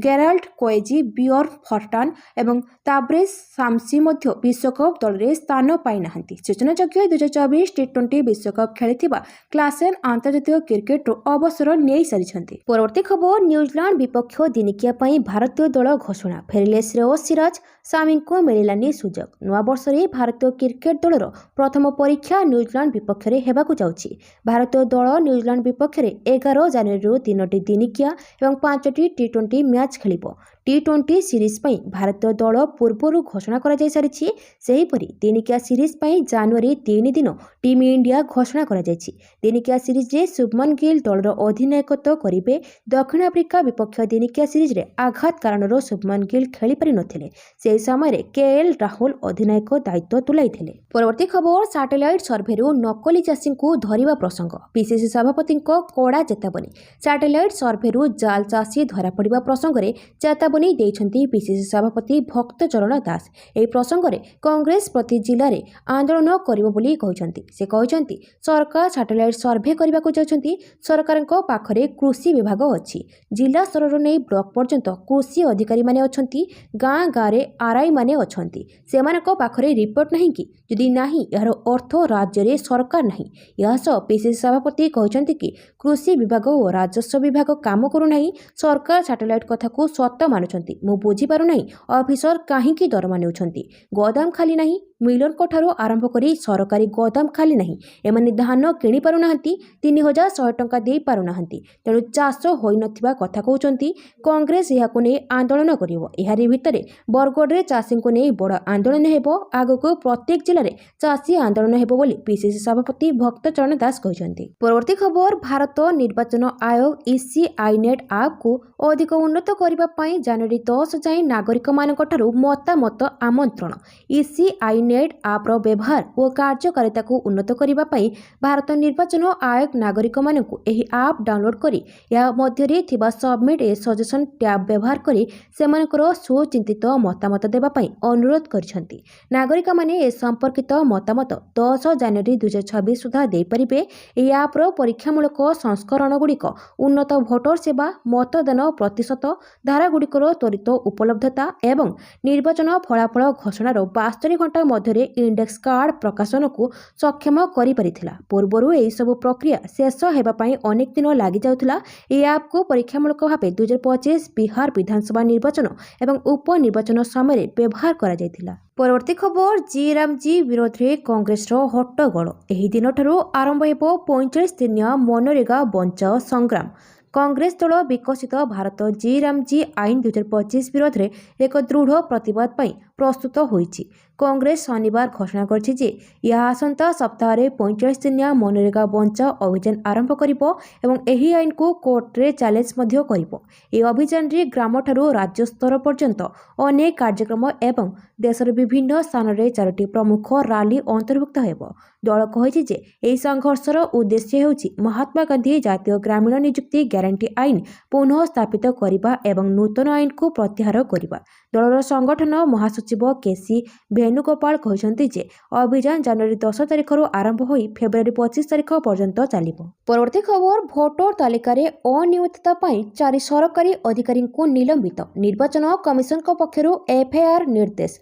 Gerald Coetzee, Bjorn Fortuin ଏବଂ ତାବ୍ରେଜ ସାମସି ମଧ୍ୟ ବିଶ୍ୱକପ୍ ଦଳରେ ସ୍ଥାନ ପାଇନାହାନ୍ତି। ସୂଚନାଯୋଗ୍ୟ, 2024 ଟି20 ବିଶ୍ୱକପ୍ ଖେଳିଥିବା କ୍ଲାସେନ ଆନ୍ତର୍ଜାତିକ କ୍ରିକେଟରୁ ଅବସର ନେଇସାରିଛନ୍ତି। ପରବର୍ତ୍ତୀ ଖବର, ନ୍ୟୁଜିଲାଣ୍ଡ ବିପକ୍ଷ ଦିନିକିଆ ପାଇଁ ଭାରତୀୟ ଦଳ ଘୋଷଣା। ଫେରିଲେ ଶ୍ରେୟସ ସିରାଜ, ସାମିଙ୍କୁ ମିଳିଲାନି ସୁଯୋଗ। ନୂଆବର୍ଷରେ ଭାରତୀୟ କ୍ରିକେଟ ଦଳର ପ୍ରଥମ ପରୀକ୍ଷା ନ୍ୟୁଜିଲାଣ୍ଡ ବିପକ୍ଷରେ ହେବାକୁ ଯାଉଛି। ଭାରତୀୟ ଦଳ ନ୍ୟୁଜିଲାଣ୍ଡ ବିପକ୍ଷରେ 11 ଜାନୁଆରୀରୁ 3ଟି ଦିନିକିଆ ଏବଂ 5ଟି ଟି20 ମ୍ୟାଚ୍ ଖେଳିବ। ଟି20 ସିରିଜ୍ ପାଇଁ ଭାରତୀୟ ଦଳ ପୂର୍ବରୁ ଘୋଷଣା କରାଯାଇସାରିଛି। ସେହିପରି ଦିନିକିଆ ସିରିଜ୍ ପାଇଁ ଜାନୁଆରୀ 3 ଦିନ ଟିମ୍ ଇଣ୍ଡିଆ ଘୋଷଣା କରାଯାଇଛି। ଦିନିକିଆ ସିରିଜରେ ଶୁଭମନ ଗିଲ୍ ଦଳର ଅଧିନାୟକତ୍ୱ କରିବେ। ଦକ୍ଷିଣ ଆଫ୍ରିକା ବିପକ୍ଷ ଦିନିକିଆ ସିରିଜରେ ଆଘାତ କାରଣରୁ ଶୁଭମନ ଗିଲ୍ ଖେଳିପାରିନଥିଲେ। ସେହି ସମୟରେ କେଏଲ୍ ରାହୁଲ ଅଧିନାୟକ ଦାୟିତ୍ୱ ତୁଲାଇଥିଲେ। ପରବର୍ତ୍ତୀ ଖବର, ସାଟେଲାଇଟ୍ ସର୍ଭେରୁ ନକଲି ଚାଷୀଙ୍କୁ ଧରିବା ପ୍ରସଙ୍ଗ। ପିସିସି ସଭାପତିଙ୍କ କଡ଼ା ଚେତାବନୀ। ସାଟେଲାଇଟ୍ ସର୍ଭେରୁ ଜାଲ ଚାଷୀ ଧରାପଡ଼ିବା ପ୍ରସଙ୍ଗରେ ଚେତାବନୀ ଦେଇଛନ୍ତି ପିସିସି ସଭାପତି ଭକ୍ତଚରଣ ଦାସ। ଏହି ପ୍ରସଙ୍ଗରେ କଂଗ୍ରେସ ପ୍ରତି ଜିଲ୍ଲାରେ ଆନ୍ଦୋଳନ କରିବ ବୋଲି କହିଛନ୍ତି। ସେ କହିଛନ୍ତି, ସରକାର ସାଟେଲାଇଟ୍ ସର୍ଭେ କରିବାକୁ ଯାଉଛନ୍ତି। ସରକାରଙ୍କ ପାଖରେ କୃଷି ବିଭାଗ ଅଛି। ଜିଲ୍ଲା ସ୍ତରରୁ ନେଇ ବ୍ଲକ ପର୍ଯ୍ୟନ୍ତ କୃଷି ଅଧିକାରୀମାନେ ଅଛନ୍ତି। ଗାଁ ଗାଁରେ ଆର୍ଆଇମାନେ ଅଛନ୍ତି। ସେମାନଙ୍କ ପାଖରେ ରିପୋର୍ଟ ନାହିଁ କି? ଯଦି ନାହିଁ, ଏହାର ଅର୍ଥ ରାଜ୍ୟରେ ସରକାର ନାହିଁ। ଏହା ସହ ପିସିସି ସଭାପତି କହିଛନ୍ତି କି କୃଷି ବିଭାଗ ଓ ରାଜସ୍ୱ ବିଭାଗ କାମ କରୁନାହିଁ। ସରକାର ସାଟେଲାଇଟ୍ କଥାକୁ ସତ ମାନୁଛନ୍ତି। ମୁଁ ବୁଝିପାରୁନାହିଁ ଅଫିସର କାହିଁକି ଦରମା ନେଉଛନ୍ତି। ଗୋଦାମ ଖାଲି ନାହିଁ। ମିଲରଙ୍କଠାରୁ ଆରମ୍ଭ କରି ସରକାରୀ ଗୋଦାମ ଖାଲି ନାହିଁ। ଏମାନେ ଧାନ କିଣି ପାରୁନାହାନ୍ତି। 3100 ଟଙ୍କା ଦେଇ ପାରୁନାହାନ୍ତି। ତେଣୁ ଚାଷ ହୋଇନଥିବା କଥା କହୁଛନ୍ତି। କଂଗ୍ରେସ ଏହାକୁ ନେଇ ଆନ୍ଦୋଳନ କରିବ। ଏହାରି ଭିତରେ ବରଗଡ଼ରେ ଚାଷୀଙ୍କୁ ନେଇ ବଡ଼ ଆନ୍ଦୋଳନ ହେବ। ଆଗକୁ ପ୍ରତ୍ୟେକ ଜିଲ୍ଲାରେ ଚାଷୀ ଆନ୍ଦୋଳନ ହେବ ବୋଲି ପିସିସି ସଭାପତି ଭକ୍ତଚରଣ ଦାସ କହିଛନ୍ତି। ପରବର୍ତ୍ତୀ ଖବର, ଭାରତ ନିର୍ବାଚନ ଆୟୋଗ ଇସି ଆଇନେଟ୍ ଆପ୍କୁ ଅଧିକ ଉନ୍ନତ କରିବା ପାଇଁ ଜାନୁଆରୀ 10 ଯାଏଁ ନାଗରିକମାନଙ୍କଠାରୁ ମତାମତ ଆମନ୍ତ୍ରଣ। ଇସି ଆଇନେଟ୍ ଆପ୍ର ବ୍ୟବହାର ଓ କାର୍ଯ୍ୟକାରିତାକୁ ଉନ୍ନତ କରିବା ପାଇଁ ଭାରତ ନିର୍ବାଚନ ଆୟୋଗ ନାଗରିକମାନଙ୍କୁ ଏହି ଆପ୍ ଡାଉନଲୋଡ୍ କରି ଏହା ମଧ୍ୟରେ ଥିବା ସବମିଟ୍ ଏ ସଜେସନ୍ ଟ୍ୟାବ୍ ବ୍ୟବହାର କରି ସେମାନଙ୍କର ସୁଚିନ୍ତିତ ମତାମତ ଦେବା ପାଇଁ ଅନୁରୋଧ କରିଛନ୍ତି। ନାଗରିକମାନେ ଏ ସମ୍ପର୍କିତ ମତାମତ 10 ଜାନୁଆରୀ 2026 ସୁଦ୍ଧା ଦେଇପାରିବେ। ଏହି ଆପ୍ର ପରୀକ୍ଷାମୂଳକ ସଂସ୍କରଣଗୁଡ଼ିକ ଉନ୍ନତ ଭୋଟର ସେବା, ମତଦାନ ପ୍ରତିଶତ, ଧାରାଗୁଡ଼ିକର ତ୍ୱରିତ ଉପଲବ୍ଧତା ଏବଂ ନିର୍ବାଚନ ଫଳାଫଳ ଘୋଷଣାର 72 ଘଣ୍ଟା ମଧ୍ୟରେ ଇଣ୍ଡେକ୍ସ କାର୍ଡ ପ୍ରକାଶନକୁ ସକ୍ଷମ କରିପାରିଥିଲା। ପୂର୍ବରୁ ଏହିସବୁ ପ୍ରକ୍ରିୟା ଶେଷ ହେବା ପାଇଁ ଅନେକ ଦିନ ଲାଗିଯାଉଥିଲା। ଏହି ଆପ୍କୁ ପରୀକ୍ଷାମୂଳକ ଭାବେ 2025 ବିହାର ବିଧାନସଭା ନିର୍ବାଚନ ଏବଂ ଉପନିର୍ବାଚନ ସମୟରେ ବ୍ୟବହାର କରାଯାଇଥିଲା। ପରବର୍ତ୍ତୀ ଖବର, ଜି ରାମଜୀ ବିରୋଧରେ କଂଗ୍ରେସର ହଟ୍ଟଗୋଳ। ଏହି ଦିନଠାରୁ ଆରମ୍ଭ ହେବ 45 ଦିନିଆ ମନରେଗା ବଞ୍ଚାଅ ସଂଗ୍ରାମ। କଂଗ୍ରେସ ଦଳ ବିକଶିତ ଭାରତ ଜି ରାମଜୀ ଆଇନ 2025 ବିରୋଧରେ ଏକ ଦୃଢ଼ ପ୍ରତିବାଦ ପାଇଁ ପ୍ରସ୍ତୁତ ହୋଇଛି। କଂଗ୍ରେସ ଶନିବାର ଘୋଷଣା କରିଛି ଯେ ଏହା ଆସନ୍ତା ସପ୍ତାହରେ 45 ଦିନିଆ ମନରେଗା ବଞ୍ଚାଅ ଅଭିଯାନ ଆରମ୍ଭ କରିବ ଏବଂ ଏହି ଆଇନକୁ କୋର୍ଟରେ ଚ୍ୟାଲେଞ୍ଜ ମଧ୍ୟ କରିବ। ଏହି ଅଭିଯାନରେ ଗ୍ରାମଠାରୁ ରାଜ୍ୟ ସ୍ତର ପର୍ଯ୍ୟନ୍ତ ଅନେକ କାର୍ଯ୍ୟକ୍ରମ ଏବଂ ଦେଶର ବିଭିନ୍ନ ସ୍ଥାନରେ 4ଟି ପ୍ରମୁଖ ରାଲି ଅନ୍ତର୍ଭୁକ୍ତ ହେବ। ଦଳ କହିଛି ଯେ ଏହି ସଂଘର୍ଷର ଉଦ୍ଦେଶ୍ୟ ହେଉଛି ମହାତ୍ମା ଗାନ୍ଧୀ ଜାତୀୟ ଗ୍ରାମୀଣ ନିଯୁକ୍ତି ଗ୍ୟାରେଣ୍ଟି ଆଇନ ପୁନଃ ସ୍ଥାପିତ କରିବା ଏବଂ ନୂତନ ଆଇନକୁ ପ୍ରତ୍ୟାହାର କରିବା। ଦଳର ସଂଗଠନ ମହାସଚିବ କେସି ଭେନୁଗୋପାଳ କହିଛନ୍ତି ଯେ ଅଭିଯାନ ଜାନୁଆରୀ 10 ତାରିଖରୁ ଆରମ୍ଭ ହୋଇ ଫେବୃଆରୀ 25 ତାରିଖ ପର୍ଯ୍ୟନ୍ତ ଚାଲିବ। ପରବର୍ତ୍ତୀ ଖବର, ଭୋଟର ତାଲିକାରେ ଅନିୟମିତତା ପାଇଁ 4 ସରକାରୀ ଅଧିକାରୀଙ୍କୁ ନିଲମ୍ବିତ, ନିର୍ବାଚନ କମିଶନଙ୍କ ପକ୍ଷରୁ ଏଫଆଇଆର ନିର୍ଦ୍ଦେଶ।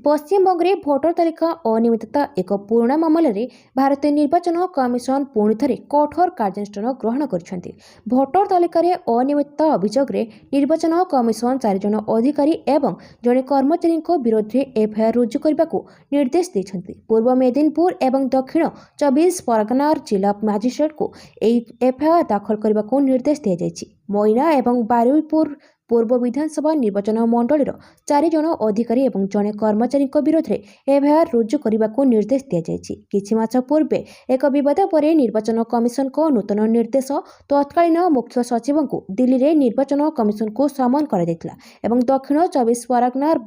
ପଶ୍ଚିମବଙ୍ଗରେ ଭୋଟର ତାଲିକା ଅନିୟମିତତା ଏକ ପୁରୁଣା ମାମଲାରେ ଭାରତୀୟ ନିର୍ବାଚନ କମିଶନ ପୁଣି ଥରେ କଠୋର କାର୍ଯ୍ୟାନୁଷ୍ଠାନ ଗ୍ରହଣ କରିଛନ୍ତି। ଭୋଟର ତାଲିକାରେ ଅନିୟମିତତା ଅଭିଯୋଗରେ ନିର୍ବାଚନ କମିଶନ 4 ଜଣ ଅଧିକାରୀ ଏବଂ ଜଣେ କର୍ମଚାରୀଙ୍କ ବିରୋଧରେ ଏଫଆଇଆର ରୁଜୁ କରିବାକୁ ନିର୍ଦ୍ଦେଶ ଦେଇଛନ୍ତି। ପୂର୍ବ ମେଦିନପୁର ଏବଂ ଦକ୍ଷିଣ 24 ପରଗନାର ଜିଲ୍ଲା ମାଜିଷ୍ଟ୍ରେଟଙ୍କୁ ଏହି ଏଫଆଇଆର ଦାଖଲ କରିବାକୁ ନିର୍ଦ୍ଦେଶ ଦିଆଯାଇଛି। ମୋଇନା ଏବଂ ବାରୁଇପୁର ପୂର୍ବ ବିଧାନସଭା ନିର୍ବାଚନ ମଣ୍ଡଳୀର 4 ଜଣ ଅଧିକାରୀ ଏବଂ ଜଣେ କର୍ମଚାରୀଙ୍କ ବିରୋଧରେ ଏଫଆଇଆର ରୁଜୁ କରିବାକୁ ନିର୍ଦ୍ଦେଶ ଦିଆଯାଇଛି। କିଛି ମାସ ପୂର୍ବେ ଏକ ବିବାଦ ପରେ ନିର୍ବାଚନ କମିଶନଙ୍କ ନୂତନ ନିର୍ଦ୍ଦେଶ ତତ୍କାଳୀନ ମୁଖ୍ୟ ସଚିବଙ୍କୁ ଦିଲ୍ଲୀରେ ନିର୍ବାଚନ କମିଶନକୁ ସମନ କରାଯାଇଥିଲା ଏବଂ ଦକ୍ଷିଣ 24 ପରଗନାର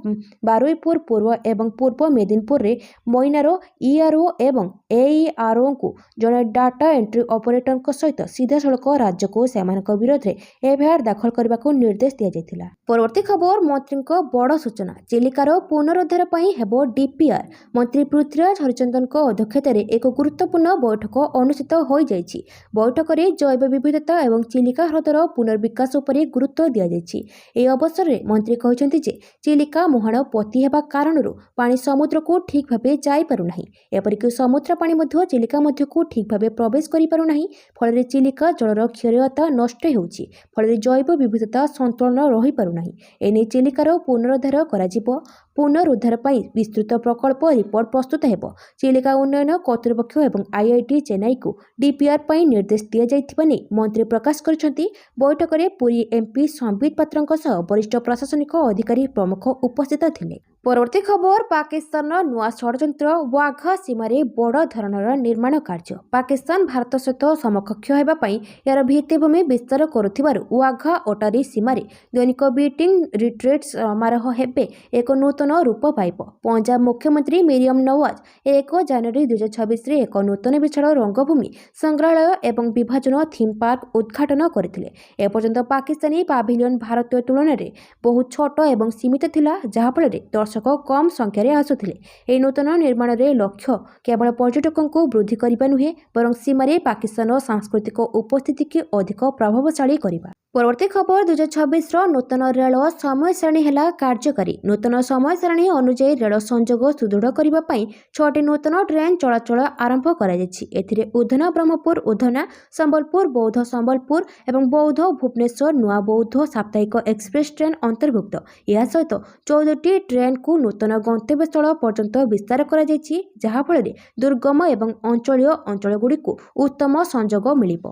ବାରୁଇପୁର ପୂର୍ବ ଏବଂ ପୂର୍ବ ମେଦିନପୁରରେ ମୋଇନାର ଇଆରଓ ଏବଂ ଏଇଆରଓଙ୍କୁ ଜଣେ ଡାଟା ଏଣ୍ଟ୍ରି ଅପରେଟରଙ୍କ ସହିତ ସିଧାସଳଖ ରାଜ୍ୟକୁ ସେମାନଙ୍କ ବିରୋଧରେ ଏଫଆଇଆର ଦାଖଲ କରିବାକୁ ନିର୍ଦ୍ଦେଶ ଦିଆଯାଇଥିଲା। ପରବର୍ତ୍ତୀ ଖବର, ମନ୍ତ୍ରୀଙ୍କ ବଡ଼ ସୂଚନା, ଚିଲିକାର ପୁନରୁଦ୍ଧାର ପାଇଁ ହେବ ଡିପିଆର। ମନ୍ତ୍ରୀ ପୃଥ୍ୱୀରାଜ ହରିଚନ୍ଦନଙ୍କ ଅଧ୍ୟକ୍ଷତାରେ ଏକ ଗୁରୁତ୍ୱପୂର୍ଣ୍ଣ ବୈଠକ ଅନୁଷ୍ଠିତ ହୋଇଯାଇଛି। ବୈଠକରେ ଜୈବ ବିବିଧତା ଏବଂ ଚିଲିକା ହ୍ରଦର ପୁନର୍ବିକାଶ ଉପରେ ଗୁରୁତ୍ୱ ଦିଆଯାଇଛି। ଏହି ଅବସରରେ ମନ୍ତ୍ରୀ କହିଛନ୍ତି ଯେ ଚିଲିକା ମୁହାଣ ପୋତି ହେବା କାରଣରୁ ପାଣି ସମୁଦ୍ରକୁ ଠିକ୍ ଭାବେ ଯାଇପାରୁନାହିଁ। ଏପରିକି ସମୁଦ୍ର ପାଣି ମଧ୍ୟ ଚିଲିକା ମଧ୍ୟକୁ ଠିକ୍ ଭାବେ ପ୍ରବେଶ କରିପାରୁନାହିଁ। ଫଳରେ ଚିଲିକା ଜଳର କ୍ଷୟତା ନଷ୍ଟ ହେଉଛି। ଫଳରେ ଜୈବ ବିବିଧତା ସନ୍ତୁଳନ ରହିପାରୁନାହିଁ। ଏନେଇ ଚିଲିକାର ପୁନରୁଦ୍ଧାର କରାଯିବ। ପୁନରୁଦ୍ଧାର ପାଇଁ ବିସ୍ତୃତ ପ୍ରକଳ୍ପ ରିପୋର୍ଟ ପ୍ରସ୍ତୁତ ହେବ। ଚିଲିକା ଉନ୍ନୟନ କର୍ତ୍ତୃପକ୍ଷ ଏବଂ ଆଇଆଇଟି ଚେନ୍ନାଇକୁ ଡିପିଆର ପାଇଁ ନିର୍ଦ୍ଦେଶ ଦିଆଯାଇଥିବା ନେଇ ମନ୍ତ୍ରୀ ପ୍ରକାଶ କରିଛନ୍ତି। ବୈଠକରେ ପୁରୀ ଏମ୍ପି ସମ୍ବିତ ପାତ୍ରଙ୍କ ସହ ବରିଷ୍ଠ ପ୍ରଶାସନିକ ଅଧିକାରୀ ପ୍ରମୁଖ ଉପସ୍ଥିତ ଥିଲେ। ପରବର୍ତ୍ତୀ ଖବର, ପାକିସ୍ତାନର ନୂଆ ଷଡ଼ଯନ୍ତ୍ର, ୱାଘା ସୀମାରେ ବଡ଼ ଧରଣର ନିର୍ମାଣ କାର୍ଯ୍ୟ। ପାକିସ୍ତାନ ଭାରତ ସହିତ ସମକକ୍ଷ ହେବା ପାଇଁ ଏହାର ଭିତ୍ତିଭୂମି ବିସ୍ତାର କରୁଥିବାରୁ ୱାଘା ଅଟାରୀ ସୀମାରେ ଦୈନିକ ବିଟିଂ ରିଟ୍ରିଟ୍ ସମାରୋହ ହେବେ ଏକ ନୂତନ ରୂପ ପାଇବ। ପଞ୍ଜାବ ମୁଖ୍ୟମନ୍ତ୍ରୀ ମିରିୟମ ନୱାଜ 1 ଜାନୁଆରୀ 2026ରେ ଏକ ନୂତନ ବିଶାଳ ରଙ୍ଗଭୂମି ସଂଗ୍ରହାଳୟ ଏବଂ ବିଭାଜନ ଥିମ୍ ପାର୍କ ଉଦ୍ଘାଟନ କରିଥିଲେ। ଏପର୍ଯ୍ୟନ୍ତ ପାକିସ୍ତାନୀ ପାଭିଲିୟନ ଭାରତୀୟ ତୁଳନାରେ ବହୁତ ଛୋଟ ଏବଂ ସୀମିତ ଥିଲା, ଯାହାଫଳରେ ଦର୍ଶକ କମ୍ ସଂଖ୍ୟାରେ ଆସୁଥିଲେ। ଏହି ନୂତନ ନିର୍ମାଣରେ ଲକ୍ଷ୍ୟ କେବଳ ପର୍ଯ୍ୟଟକଙ୍କୁ ବୃଦ୍ଧି କରିବା ନୁହେଁ, ବରଂ ସୀମାରେ ପାକିସ୍ତାନର ସାଂସ୍କୃତିକ ଉପସ୍ଥିତିକୁ ଅଧିକ ପ୍ରଭାବଶାଳୀ କରିବା। ପରବର୍ତ୍ତୀ ଖବର, 2026ର ନୂତନ ରେଳ ସମୟ ସାରଣୀ ହେଲା କାର୍ଯ୍ୟକାରୀ। ନୂତନ ସମୟ ସାରଣୀ ଅନୁଯାୟୀ ରେଳ ସଂଯୋଗ ସୁଦୃଢ଼ କରିବା ପାଇଁ 6ଟି ନୂତନ ଟ୍ରେନ ଚଳାଚଳ ଆରମ୍ଭ କରାଯାଇଛି। ଏଥିରେ ଉଧନା ବ୍ରହ୍ମପୁର ଉଧନା, ସମ୍ବଲପୁର ବୌଦ୍ଧ ସମ୍ବଲପୁର ଏବଂ ବୌଦ୍ଧ ଭୁବନେଶ୍ୱର ନୂଆ ବୌଦ୍ଧ ସାପ୍ତାହିକ ଏକ୍ସପ୍ରେସ ଟ୍ରେନ ଅନ୍ତର୍ଭୁକ୍ତ। ଏହା ସହିତ 14ଟି ଟ୍ରେନକୁ ନୂତନ ଗନ୍ତବ୍ୟସ୍ଥଳ ପର୍ଯ୍ୟନ୍ତ ବିସ୍ତାର କରାଯାଇଛି, ଯାହାଫଳରେ ଦୁର୍ଗମ ଏବଂ ଅଞ୍ଚଳୀୟ ଅଞ୍ଚଳଗୁଡ଼ିକୁ ଉତ୍ତମ ସଂଯୋଗ ମିଳିବ।